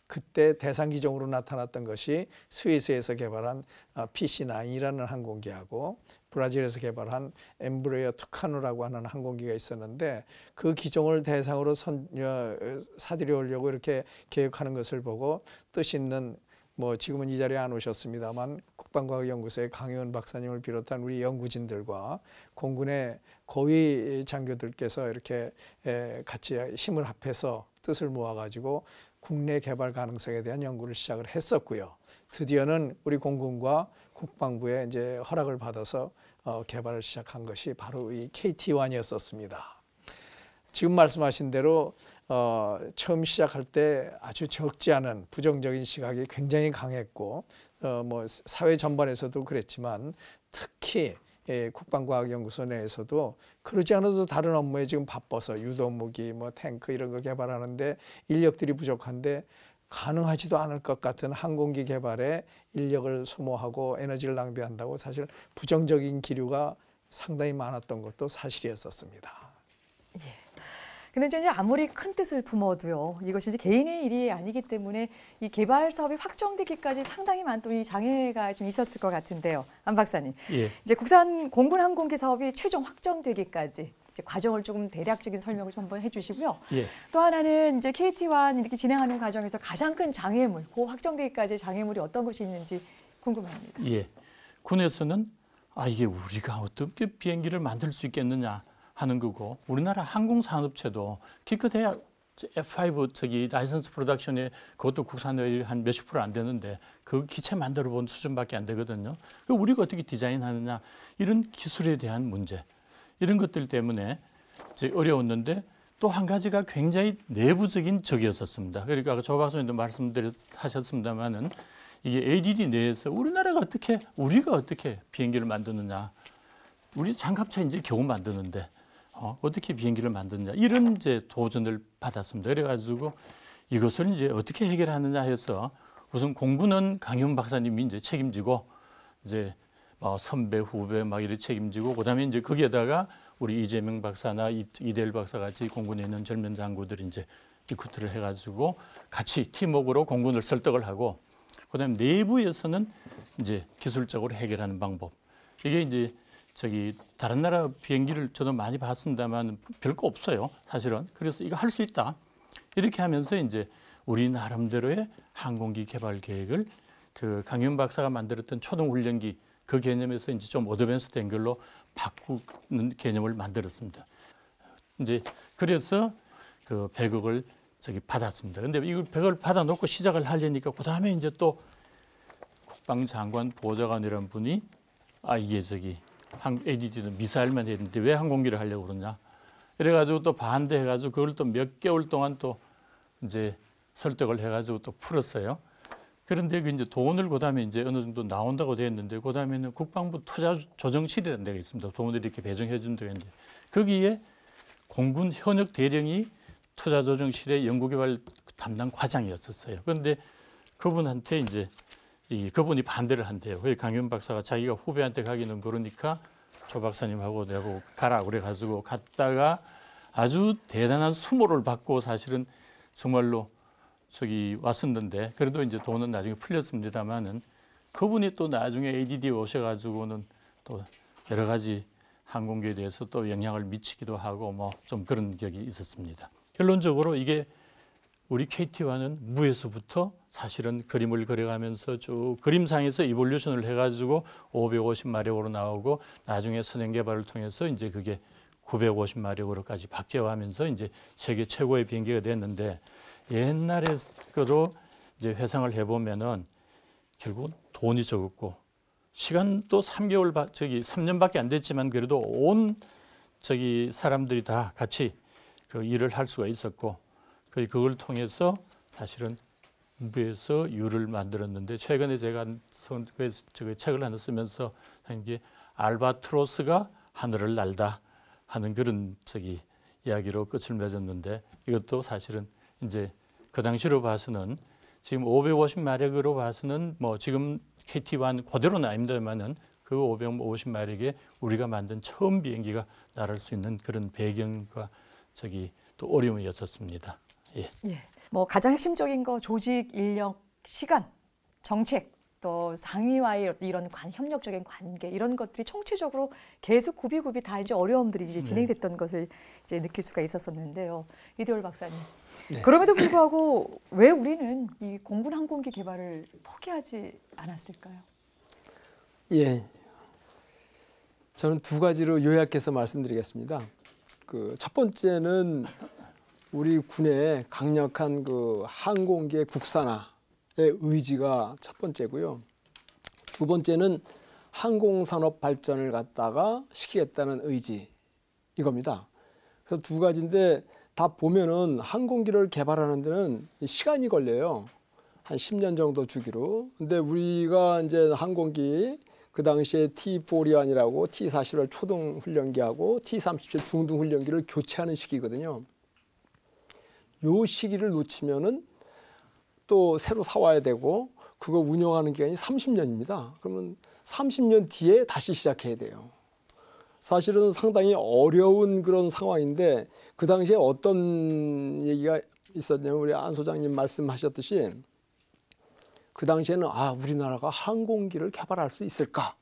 그때 대상 기종으로 나타났던 것이 스위스에서 개발한 PC-9이라는 항공기하고 브라질에서 개발한 엠브레어 투카누라고 하는 항공기가 있었는데 그 기종을 대상으로 사들여 오려고 이렇게 계획하는 것을 보고 뜻 있는 지금은 이 자리에 안 오셨습니다만 국방과학연구소의 강효은 박사님을 비롯한 우리 연구진들과 공군의 고위 장교들께서 이렇게 같이 힘을 합해서 뜻을 모아가지고 국내 개발 가능성에 대한 연구를 시작을 했었고요. 드디어는 우리 공군과 국방부에 이제 허락을 받아서 개발을 시작한 것이 바로 이 KT1이었었습니다. 지금 말씀하신 대로 처음 시작할 때 아주 적지 않은 부정적인 시각이 굉장히 강했고 사회 전반에서도 그랬지만 특히 국방과학연구소 내에서도 그러지 않아도 다른 업무에 지금 바빠서 유도무기, 탱크 이런 거 개발하는데 인력들이 부족한데 가능하지도 않을 것 같은 항공기 개발에 인력을 소모하고 에너지를 낭비한다고 사실 부정적인 기류가 상당히 많았던 것도 사실이었었습니다.
근데 이제 아무리 큰 뜻을 품어도요, 이것이 이제 개인의 일이 아니기 때문에 이 개발 사업이 확정되기까지 상당히 많은 이 장애가 좀 있었을 것 같은데요, 안 박사님. 이제 국산 공군 항공기 사업이 최종 확정되기까지 이제 과정을 조금 대략적인 설명을 좀 한번 해주시고요. 또 하나는 이제 KT1 이렇게 진행하는 과정에서 가장 큰 장애물, 그 확정되기까지 장애물이 어떤 것이 있는지 궁금합니다.
군에서는 이게 우리가 어떻게 비행기를 만들 수 있겠느냐 하는 거고 우리나라 항공산업체도 기껏해야 F-5 라이선스 프로덕션에 그것도 국산의 한 몇십 % 안 되는데 그 기체 만들어 본 수준밖에 안 되거든요. 우리가 어떻게 디자인하느냐 이런 기술에 대한 문제 이런 것들 때문에 이제 어려웠는데 또 한 가지가 굉장히 내부적인 적이었었습니다. 그러니까 아까 조 박사님도 말씀하셨습니다만은 이게 ADD 내에서 우리가 어떻게 비행기를 만드느냐, 우리 장갑차 이제 겨우 만드는데 어떻게 비행기를 만드느냐 이런 이제 도전을 받았습니다. 그래가지고 이것을 이제 어떻게 해결하느냐 해서 우선 공군은 강현 박사님이 이제 책임지고 이제 선배 후배 막 이렇게 책임지고 그다음에 이제 거기에다가 우리 이재명 박사나 이대일 박사 같이 공군에 있는 젊은 장교들이 이제 리크루트를 해가지고 같이 팀워크로 공군을 설득을 하고 그다음에 내부에서는 이제 기술적으로 해결하는 방법. 이게 이제 다른 나라 비행기를 저도 많이 봤습니다만 별거 없어요, 사실은. 그래서 이거 할 수 있다. 이렇게 하면서 이제 우리 나름대로의 항공기 개발 계획을 그 강현 박사가 만들었던 초등훈련기 그 개념에서 이제 좀 어드밴스 된 걸로 바꾸는 개념을 만들었습니다. 이제 그래서 그 100억을 받았습니다. 근데 이걸 100억을 받아놓고 시작을 하려니까 그 다음에 이제 또 국방장관 보좌관이라는 분이 이게 ADD는 미사일만 했는데 왜 항공기를 하려고 그러냐. 이래가지고 또 반대해가지고 그걸 또 몇 개월 동안 또 이제 설득을 해가지고 또 풀었어요. 그런데 그 이제 돈을 그다음에 이제 어느 정도 나온다고 되어 있는데 그다음에는 국방부 투자조정실이라는 데가 있습니다. 돈을 이렇게 배정해 준 데가 있는데 거기에 공군 현역 대령이 투자조정실의 연구개발 담당 과장이었었어요. 그런데 그분한테 이제 그분이 반대를 한대요. 왜 강현 박사가 자기가 후배한테 가기는 그러니까 조 박사님하고 내가 가라 그래가지고 갔다가 아주 대단한 수모를 받고 사실은 정말로 왔었는데 그래도 이제 돈은 나중에 풀렸습니다만은 그분이 또 나중에 ADD에 오셔가지고는 또 여러 가지 항공기에 대해서 또 영향을 미치기도 하고 뭐 좀 그런 기억이 있었습니다. 결론적으로 이게 우리 KT1은 무에서부터 사실은 그림을 그려가면서 쭉 그림상에서 이볼루션을 해가지고 550마력으로 나오고 나중에 선행 개발을 통해서 이제 그게 950마력으로까지 바뀌어가면서 이제 세계 최고의 비행기가 됐는데 옛날에 거로 이제 회상을 해보면은 결국 돈이 적었고 시간도 3년밖에 안 됐지만 그래도 온 사람들이 다 같이 그 일을 할 수가 있었고 그걸 통해서 사실은 무에서 유를 만들었는데 최근에 제가 책을 하나 쓰면서 이게 알바트로스가 하늘을 날다 하는 그런 이야기로 끝을 맺었는데 이것도 사실은 이제 그 당시로 봐서는 지금 550마력으로 봐서는 뭐 지금 KT1 그대로는 아닙니다만은 그 550마력에 우리가 만든 처음 비행기가 날을 수 있는 그런 배경과 또 어려움이었었습니다. 예.
예. 뭐 가장 핵심적인 거 조직, 인력, 시간, 정책, 또 상위와의 이런 협력적인 관계 이런 것들이 총체적으로 계속 굽이굽이 다 이제 어려움들이 이제 진행됐던 것을 이제 느낄 수가 있었었는데요. 이대월 박사님. 네. 그럼에도 불구하고 왜 우리는 이 공군 항공기 개발을 포기하지 않았을까요?
예. 저는 두 가지로 요약해서 말씀드리겠습니다. 첫 번째는 우리 군의 강력한 항공기의 국산화의 의지가 첫 번째고요. 두 번째는 항공산업 발전을 갖다가 시키겠다는 의지 이겁니다. 그래서 두 가지인데 다 보면은 항공기를 개발하는 데는 시간이 걸려요. 한 10년 정도 주기로. 근데 우리가 이제 항공기 그 당시에 T-41이라고 T-41 초등 훈련기하고 T-37 중등 훈련기를 교체하는 시기거든요. 요 시기를 놓치면은 또 새로 사와야 되고 그거 운영하는 기간이 30년입니다. 그러면 30년 뒤에 다시 시작해야 돼요. 사실은 상당히 어려운 그런 상황인데 그 당시에 어떤 얘기가 있었냐면 우리 안 소장님 말씀하셨듯이 그 당시에는 우리나라가 항공기를 개발할 수 있을까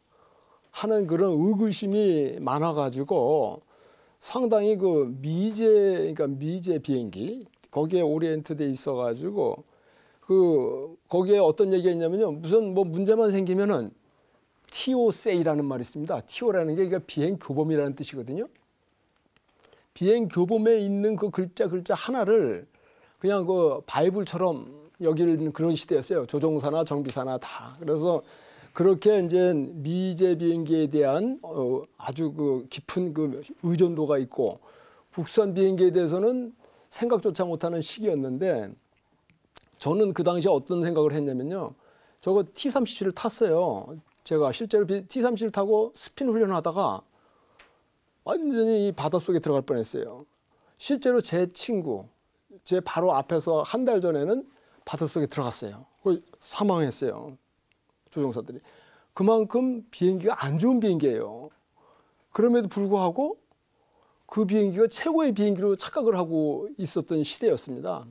하는 그런 의구심이 많아가지고 상당히 그러니까 미제 비행기 거기에 오리엔트돼 있어가지고 거기에 어떤 얘기가 있냐면요. 무슨 문제만 생기면은 TOSA라는 말이 있습니다. TO라는 게 비행 교범이라는 뜻이거든요. 비행 교범에 있는 그 글자 하나를 그냥 바이블처럼 여기는 그런 시대였어요. 조종사나 정비사나 다. 그래서 그렇게 이제 미제 비행기에 대한 아주 깊은 의존도가 있고 국산 비행기에 대해서는 생각조차 못하는 시기였는데 저는 그 당시에 어떤 생각을 했냐면요. 저거 T-37을 탔어요. 제가 실제로 T-37을 타고 스핀 훈련하다가 완전히 이 바닷속에 들어갈 뻔했어요. 실제로 제 친구, 제 바로 앞에서 한 달 전에는 바닷속에 들어갔어요. 거의 사망했어요. 조종사들이. 그만큼 비행기가 안 좋은 비행기예요. 그럼에도 불구하고 그 비행기가 최고의 비행기로 착각을 하고 있었던 시대였습니다.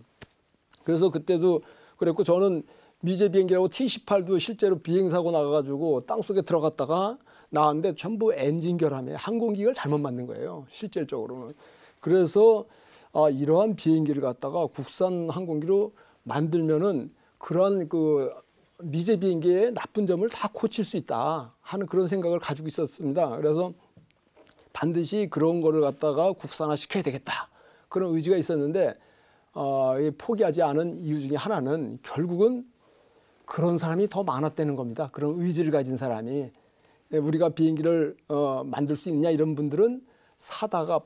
그래서 그때도 그랬고 저는 미제 비행기라고 T-18도 실제로 비행사고 나가가지고 땅속에 들어갔다가 나왔는데 전부 엔진 결함에 항공기를 잘못 만든 거예요. 실질적으로는. 그래서 이러한 비행기를 갖다가 국산 항공기로 만들면은 그러한 그 미제 비행기의 나쁜 점을 다 고칠 수 있다 하는 그런 생각을 가지고 있었습니다. 그래서 반드시 그런 거를 갖다가 국산화 시켜야 되겠다 그런 의지가 있었는데 포기하지 않은 이유 중에 하나는 결국은 그런 사람이 더 많았다는 겁니다. 그런 의지를 가진 사람이. 우리가 비행기를 만들 수 있느냐 이런 분들은 사다가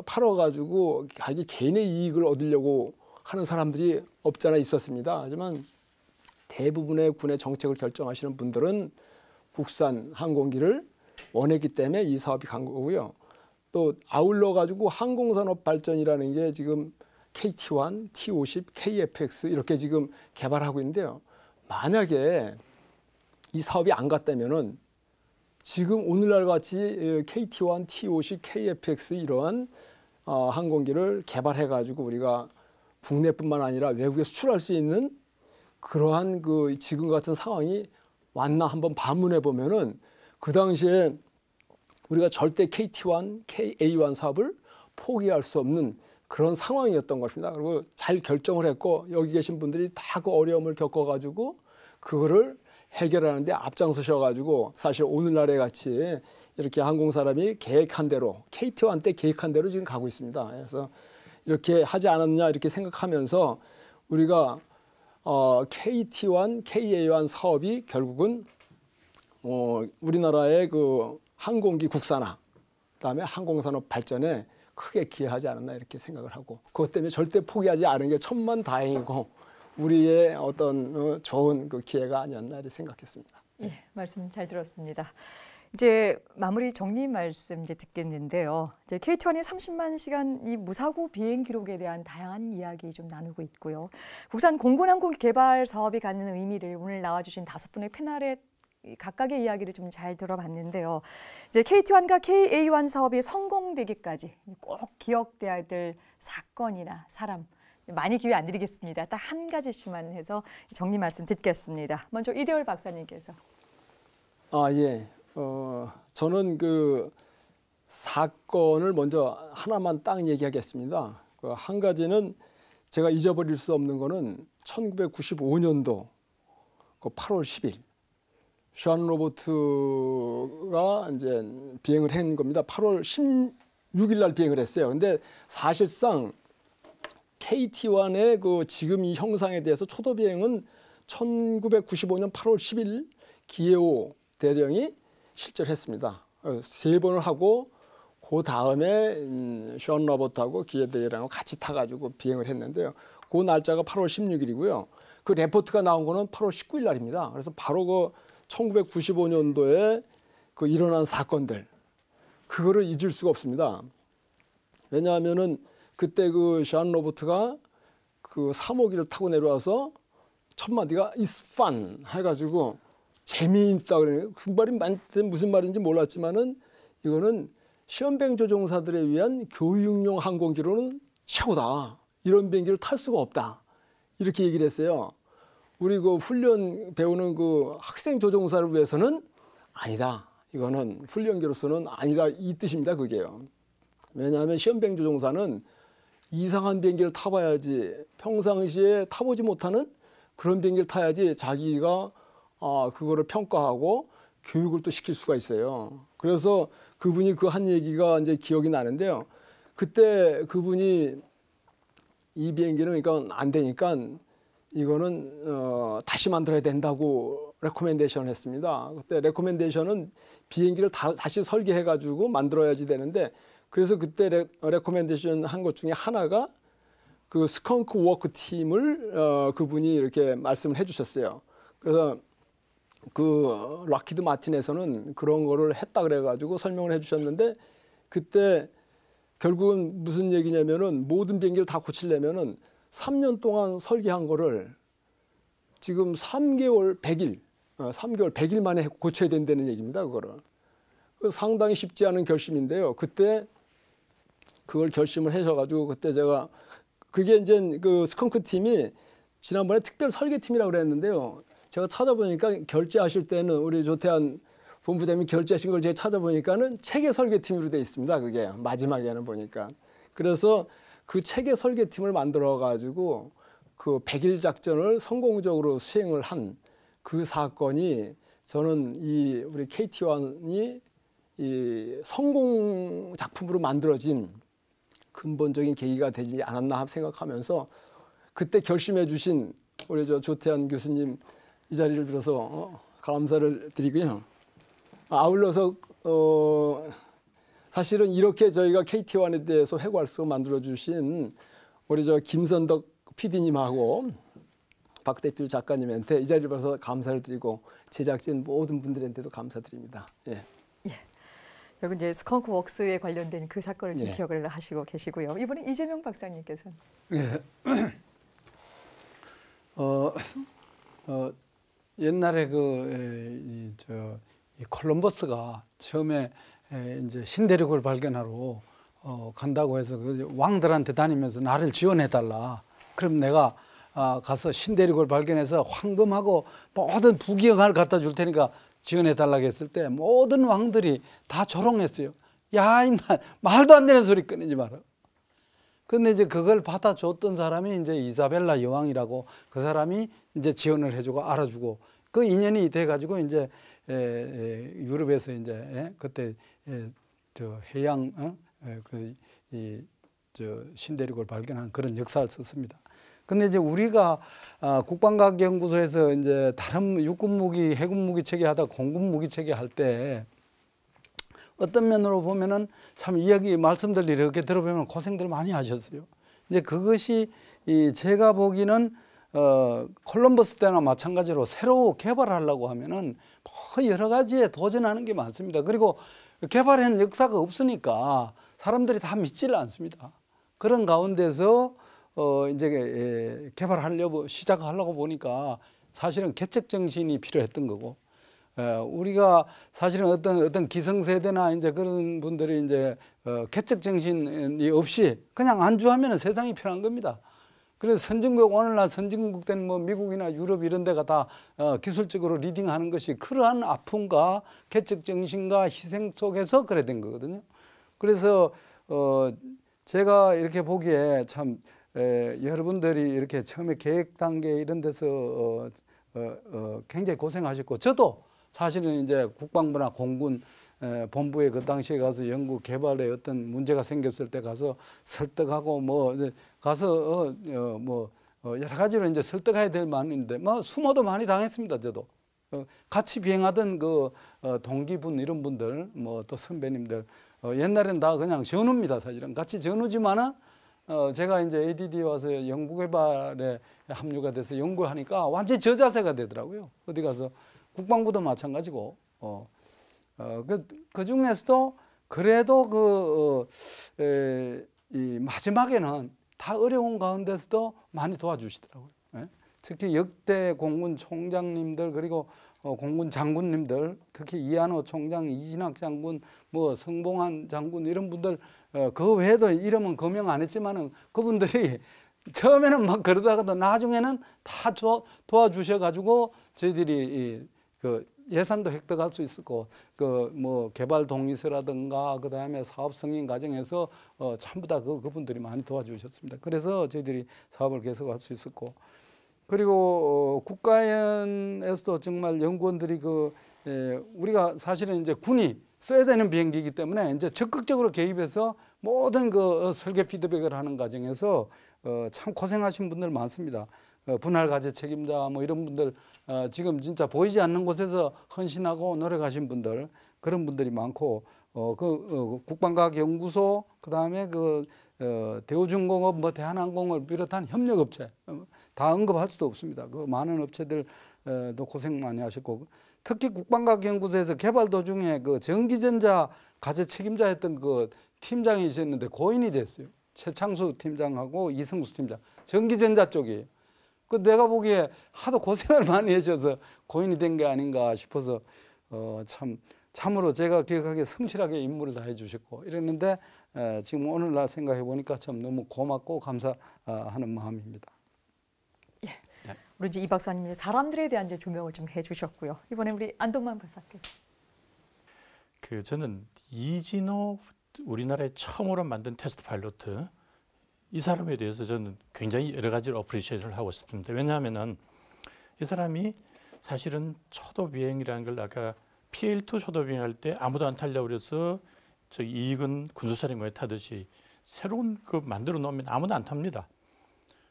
팔아가지고 자기 개인의 이익을 얻으려고 하는 사람들이 없잖아 있었습니다. 하지만 대부분의 군의 정책을 결정하시는 분들은 국산 항공기를 원했기 때문에 이 사업이 간 거고요. 또 아울러 가지고 항공산업 발전이라는 게 지금 KT-1, T-50, KF-X 이렇게 지금 개발하고 있는데요. 만약에 이 사업이 안 갔다면은 지금 오늘날 같이 KT-1, T-50, KF-X 이러한 항공기를 개발해 가지고 우리가 국내뿐만 아니라 외국에 수출할 수 있는 그러한 그 지금 같은 상황이 왔나 한번 반문해 보면은 그 당시에 우리가 절대 KT-1, KA-1 사업을 포기할 수 없는 그런 상황이었던 것입니다. 그리고 잘 결정을 했고 여기 계신 분들이 다 그 어려움을 겪어가지고 그거를 해결하는데 앞장서셔가지고 사실 오늘날에 같이 이렇게 항공사람이 계획한 대로 KT-1 때 계획한 대로 지금 가고 있습니다. 그래서 이렇게 하지 않았느냐 이렇게 생각하면서 우리가 KT-1, KA-1 사업이 결국은 우리나라의 그 항공기 국산화, 그다음에 항공산업 발전에 크게 기여하지 않았나 이렇게 생각을 하고 그것 때문에 절대 포기하지 않은 게 천만다행이고 우리의 어떤 좋은 그 기회가 아니었나 이렇게 생각했습니다.
예, 말씀 잘 들었습니다. 이제 마무리 정리 말씀 이제 듣겠는데요. 이제 KT-1의 30만 시간 이 무사고 비행 기록에 대한 다양한 이야기 좀 나누고 있고요. 국산 공군 항공기 개발 사업이 갖는 의미를 오늘 나와주신 5분의 패널에 각각의 이야기를 좀 잘 들어봤는데요. 이제 KT-1과 KA-1 사업이 성공되기까지 꼭 기억돼야 될 사건이나 사람 많이 기회 안 드리겠습니다. 딱 한 가지씩만 해서 정리 말씀 듣겠습니다. 먼저 이대월 박사님께서.
예. 저는 그 사건을 먼저 하나만 딱 얘기하겠습니다. 그 한 가지는 제가 잊어버릴 수 없는 거는 1995년도 그 8월 10일 션 로버트가 이제 비행을 한 겁니다. 8월 16일 날 비행을 했어요. 근데 사실상 KT-1의 그 지금 이 형상에 대해서 초도 비행은 1995년 8월 10일 기에오 대령이 실제했습니다. 3번을 하고 그 다음에 션 로버트하고 기에오 대령하고 같이 타가지고 비행을 했는데요. 그 날짜가 8월 16일이고요. 그 레포트가 나온 거는 8월 19일 날입니다. 그래서 바로 그 1995년도에 그 일어난 사건들 그거를 잊을 수가 없습니다. 왜냐하면은 그때 그 션 로버트가 그 3호기를 타고 내려와서 첫 마디가 It's fun 해가지고 재미있다 그래요. 그 말이 무슨 말인지 몰랐지만은 이거는 시험비행 조종사들에 위한 교육용 항공기로는 최고다. 이런 비행기를 탈 수가 없다. 이렇게 얘기를 했어요. 우리 그 훈련 배우는 그 학생 조종사를 위해서는 아니다. 이거는 훈련기로서는 아니다. 이 뜻입니다. 그게요. 왜냐하면 시험비행 조종사는 이상한 비행기를 타봐야지 평상시에 타보지 못하는 그런 비행기를 타야지 자기가 그거를 평가하고 교육을 또 시킬 수가 있어요. 그래서 그분이 그 한 얘기가 이제 기억이 나는데요. 그때 그분이 이 비행기는 그러니까 안 되니까 이거는 다시 만들어야 된다고 레코멘데이션을 했습니다. 그때 레코멘데이션은 비행기를 다시 설계해가지고 만들어야지 되는데 그래서 그때 레코멘데이션 한 것 중에 하나가 그 스컹크 워크 팀을 그분이 이렇게 말씀을 해주셨어요. 그래서 그 락히드 마틴에서는 그런 거를 했다 그래가지고 설명을 해주셨는데 그때 결국은 무슨 얘기냐면은 모든 비행기를 다 고치려면은 3년 동안 설계한 거를 지금 3개월 100일, 3개월 100일 만에 고쳐야 된다는 얘기입니다. 그거를. 상당히 쉽지 않은 결심인데요. 그때 그걸 결심을 하셔가지고 그때 제가 그게 이제 그 스컹크 팀이 지난번에 특별 설계팀이라고 그랬는데요. 제가 찾아보니까 결제하실 때는 우리 조태한 본부장님이 결제하신 걸 제가 찾아보니까는 체계 설계팀으로 돼 있습니다. 그게 마지막에는 보니까. 그래서 그 체계 설계팀을 만들어 가지고 그 100일 작전을 성공적으로 수행을 한 그 사건이 저는 이 우리 KT1이 이 성공 작품으로 만들어진 근본적인 계기가 되지 않았나 생각하면서 그때 결심해 주신 우리 저 조태한 교수님 이 자리를 빌어서 감사를 드리고요. 아울러서 사실은 이렇게 저희가 KT1에 대해서 회고할수 만들어 주신 우리 저 김선덕 PD님하고 박대필 작가님한테 이 자리를 빌어서 감사를 드리고 제작진 모든 분들한테도 감사드립니다. 예.
여기 이제 스컹크 웍스에 관련된 그 사건을 좀
예.
기억을 하시고 계시고요. 이번에 이재명 박사님께서는
예. 옛날에 이 콜럼버스가 처음에 이제 신대륙을 발견하러 간다고 해서 그 왕들한테 다니면서 나를 지원해 달라. 그럼 내가 가서 신대륙을 발견해서 황금하고 모든 부귀영화를 갖다 줄 테니까 지원해 달라고 했을 때 모든 왕들이 다 조롱했어요. 야, 임마, 말도 안 되는 소리 끊이지 마라. 근데 이제 그걸 받아줬던 사람이 이제 이사벨라 여왕이라고 그 사람이 이제 지원을 해주고 알아주고 그 인연이 돼가지고 이제 유럽에서 이제 그때 저 해양 저 신대륙을 발견한 그런 역사를 썼습니다. 근데 이제 우리가 국방과학연구소에서 이제 다른 육군 무기, 해군 무기 체계하다 공군 무기 체계할 때 어떤 면으로 보면은 참 이야기 말씀들 이렇게 들어보면 고생들 많이 하셨어요. 이제 그것이 제가 보기는 콜럼버스 때나 마찬가지로 새로 개발하려고 하면은 뭐 여러 가지에 도전하는 게 많습니다. 그리고 개발한 역사가 없으니까 사람들이 다 믿지를 않습니다. 그런 가운데서 이제 개발하려고 시작하려고 보니까 사실은 개척 정신이 필요했던 거고. 우리가 사실은 어떤 기성세대나 이제 그런 분들이 이제 개척 정신이 없이 그냥 안주하면 세상이 편한 겁니다. 그래서 선진국, 오늘날 선진국 때는 뭐 미국이나 유럽 이런 데가 다 기술적으로 리딩하는 것이 그러한 아픔과 개척 정신과 희생 속에서 그래 된 거거든요. 그래서 제가 이렇게 보기에 참 여러분들이 이렇게 처음에 계획 단계 이런 데서 굉장히 고생하셨고 저도 사실은 이제 국방부나 공군 본부에 그 당시에 가서 연구 개발에 어떤 문제가 생겼을 때 가서 설득하고 뭐 가서 뭐 여러 가지로 이제 설득해야 될 만인데 뭐 수모도 많이 당했습니다. 저도 같이 비행하던 그 동기분 이런 분들 뭐 또 선배님들 옛날엔 다 그냥 전우입니다. 사실은 같이 전우지만은 제가 이제 ADD 와서 연구개발에 합류가 돼서 연구하니까 완전히 저자세가 되더라고요. 어디 가서 국방부도 마찬가지고 그 중에서도 그래도 이 마지막에는 다 어려운 가운데서도 많이 도와주시더라고요. 예? 특히 역대 공군 총장님들 그리고 공군 장군님들 특히 이한호 총장, 이진학 장군, 뭐 성봉한 장군 이런 분들 그 외에도 이름은 거명 안 했지만은 그분들이 처음에는 막 그러다가도 나중에는 다 도와주셔가지고 저희들이 그 예산도 획득할 수 있었고 그 뭐 개발 동의서라든가 그 다음에 사업 승인 과정에서 전부 다 그분들이 많이 도와주셨습니다. 그래서 저희들이 사업을 계속할 수 있었고 그리고 국가연에서도 정말 연구원들이 우리가 사실은 이제 군이 써야 되는 비행기이기 때문에 이제 적극적으로 개입해서 모든 그 설계 피드백을 하는 과정에서 참 고생하신 분들 많습니다. 분할 과제 책임자 뭐 이런 분들 지금 진짜 보이지 않는 곳에서 헌신하고 노력하신 분들 그런 분들이 많고 국방과학연구소 그다음에 대우중공업 뭐 대한항공을 비롯한 협력업체 다 언급할 수도 없습니다. 그 많은 업체들도 고생 많이 하셨고 특히 국방과학연구소에서 개발 도중에 그 전기전자 과제 책임자였던 그 팀장이셨는데 고인이 됐어요. 최창수 팀장하고 이승수 팀장 전기전자 쪽이에요. 그 내가 보기에 하도 고생을 많이 하셔서 고인이 된 게 아닌가 싶어서 참으로 제가 기억하기에 성실하게 임무를 다 해주셨고 이랬는데 지금 오늘날 생각해 보니까 참 너무 고맙고 감사하는 마음입니다.
예, 우리 이제 이 박사님이 사람들에 대한 이제 조명을 좀 해주셨고요. 이번에 우리 안동만 박사께서.
저는 이진호 우리나라에 처음으로 만든 테스트 파일로트 이 사람에 대해서 저는 굉장히 여러 가지로 어프리시에이트를 하고 싶습니다. 왜냐하면은 이 사람이 사실은 초도 비행이라는 걸 아까 PL2 초도 비행할 때 아무도 안 타려고 그래서 저 이익은 군수사령관이 타듯이 새로운 그 만들어 놓으면 아무도 안 탑니다.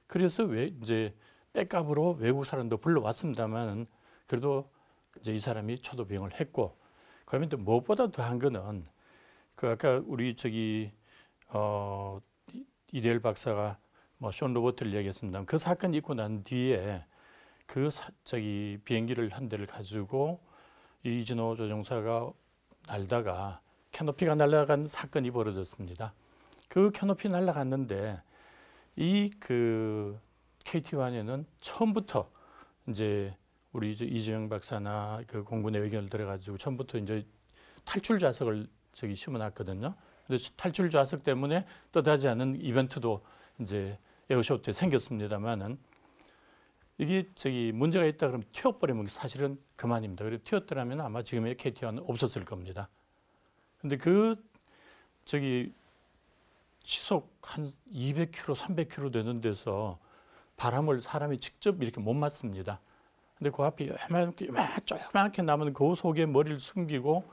그래서 왜 이제 백업으로 외국 사람도 불러왔습니다만 그래도 이제 이 사람이 초도 비행을 했고 그러면 또 무엇보다 더한 거는 그 아까 우리 이대열 박사가 뭐 숀 로버트를 얘기했습니다. 그 사건이 있고 난 뒤에 비행기를 한 대를 가지고 이진호 조종사가 날다가 캐노피가 날아간 사건이 벌어졌습니다. 그 캐노피 날아갔는데 이 KT-1에는 처음부터 이제 우리 이재명 박사나 그 공군의 의견을 들어가지고 처음부터 이제 탈출 좌석을 심어놨거든요. 근데 탈출 좌석 때문에 뜻하지 않은 이벤트도 이제 에어쇼 때 생겼습니다만은 이게 문제가 있다 그러면 튀어버리면 사실은 그만입니다. 그리고 튀었더라면 아마 지금의 KT-1은 없었을 겁니다. 근데 시속 한 200km, 300km 되는 데서 바람을 사람이 직접 이렇게 못 맞습니다. 근데 그 앞에 조그맣게 남은 그 속에 머리를 숨기고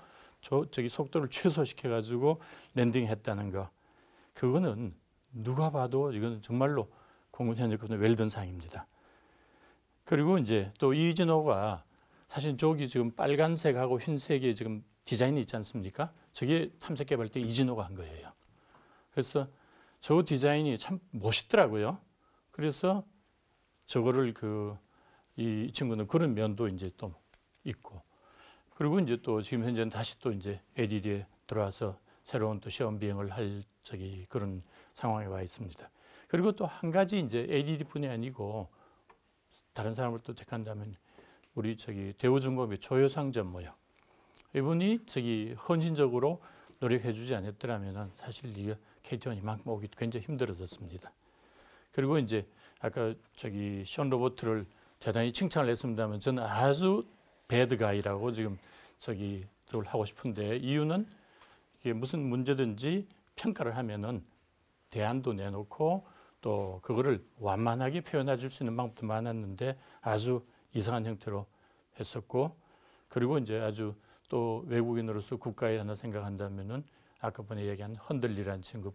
속도를 최소시켜가지고 랜딩했다는 거. 그거는 누가 봐도 이건 정말로 공군 현역급의 웰던상입니다. 그리고 이제 또 이진호가 사실 저기 지금 빨간색하고 흰색의 지금 디자인이 있지 않습니까? 저게 탐색 개발 때 이진호가 한 거예요. 그래서 저 디자인이 참 멋있더라고요. 그래서 저거를 이 친구는 그런 면도 이제 또 있고. 그리고 이제 또 지금 현재는 다시 또 이제 ADD에 들어와서 새로운 또 시험 비행을 할 그런 상황에 와 있습니다. 그리고 또 한 가지 이제 ADD뿐이 아니고 다른 사람을 또 택한다면 우리 대우중공업의 조효상 전무요. 이분이 헌신적으로 노력해주지 않았더라면 사실 이게 KT-1 이만큼 오기 굉장히 힘들어졌습니다. 그리고 이제 아까 숀 로버트를 대단히 칭찬을 했습니다만 저는 아주 배드가이라고 지금 그걸 하고 싶은데 이유는 이게 무슨 문제든지 평가를 하면은 대안도 내놓고 또 그거를 완만하게 표현해 줄 수 있는 방법도 많았는데 아주 이상한 형태로 했었고 그리고 이제 아주 또 외국인으로서 국가에 하나 생각한다면은 아까 전에 얘기한 헌들리라는 친구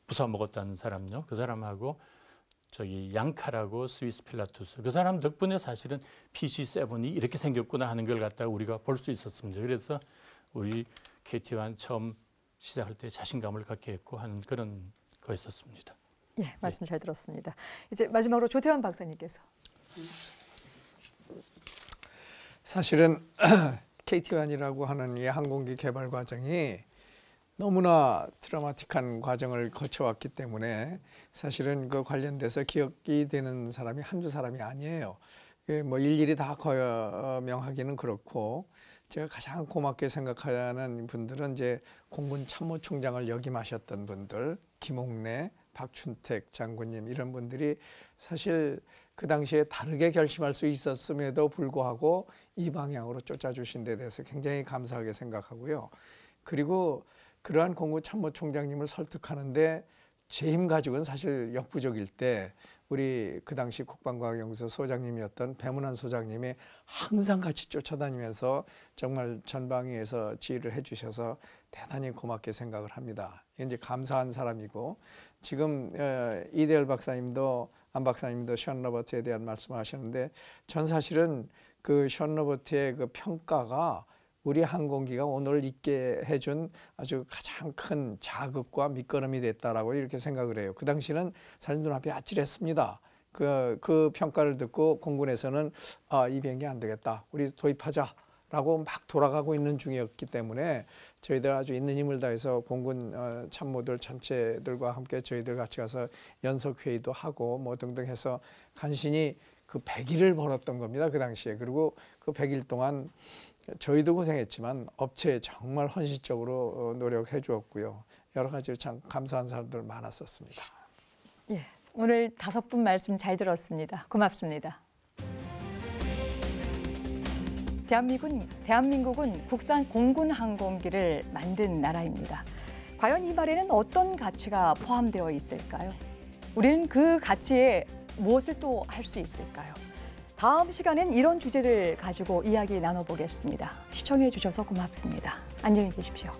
부사 먹었다는 사람요. 그 사람하고 양카라고 스위스 필라투스 그 사람 덕분에 사실은 PC-7이 이렇게 생겼구나 하는 걸 갖다가 우리가 볼 수 있었습니다. 그래서 우리 KT-1 처음 시작할 때 자신감을 갖게 했고 하는 그런 거였었습니다.
예, 말씀 잘 들었습니다. 이제 마지막으로 조태환 박사님께서.
사실은 KT-1이라고 하는 이 항공기 개발 과정이 너무나 드라마틱한 과정을 거쳐왔기 때문에 사실은 그 관련돼서 기억이 되는 사람이 한두 사람이 아니에요. 뭐 일일이 다 거명하기는 그렇고 제가 가장 고맙게 생각하는 분들은 이제 공군 참모총장을 역임하셨던 분들, 김옥래, 박춘택 장군님 이런 분들이 사실 그 당시에 다르게 결심할 수 있었음에도 불구하고 이 방향으로 쫓아주신 데 대해서 굉장히 감사하게 생각하고요. 그리고 그러한 공군 참모총장님을 설득하는데 제 힘 가지고는 사실 역부족일 때 우리 그 당시 국방과학연구소 소장님이었던 배문환 소장님이 항상 같이 쫓아다니면서 정말 전방위에서 지휘를 해주셔서 대단히 고맙게 생각을 합니다. 이제 감사한 사람이고 지금 이대열 박사님도 안 박사님도 숀 로버트에 대한 말씀을 하셨는데 전 사실은 그 숀 로버트의 그 평가가 우리 항공기가 오늘 있게 해준 아주 가장 큰 자극과 밑거름이 됐다라고 이렇게 생각을 해요. 그 당시는 사실 눈앞이 아찔했습니다. 그 평가를 듣고 공군에서는 이 비행기 안 되겠다, 우리 도입하자라고 막 돌아가고 있는 중이었기 때문에 저희들 아주 있는 힘을 다해서 공군 참모들 전체들과 함께 저희들 같이 가서 연석 회의도 하고 뭐 등등 해서 간신히 그 100일을 벌었던 겁니다, 그 당시에. 그리고 그 100일 동안 저희도 고생했지만 업체에 정말 헌신적으로 노력해 주었고요. 여러 가지로 참 감사한 사람들 많았었습니다.
예, 오늘 5분 말씀 잘 들었습니다. 고맙습니다. 대한민국은 국산 공군 항공기를 만든 나라입니다. 과연 이 말에는 어떤 가치가 포함되어 있을까요? 우리는 그 가치에 무엇을 또 할 수 있을까요? 다음 시간엔 이런 주제를 가지고 이야기 나눠보겠습니다. 시청해 주셔서 고맙습니다. 안녕히 계십시오.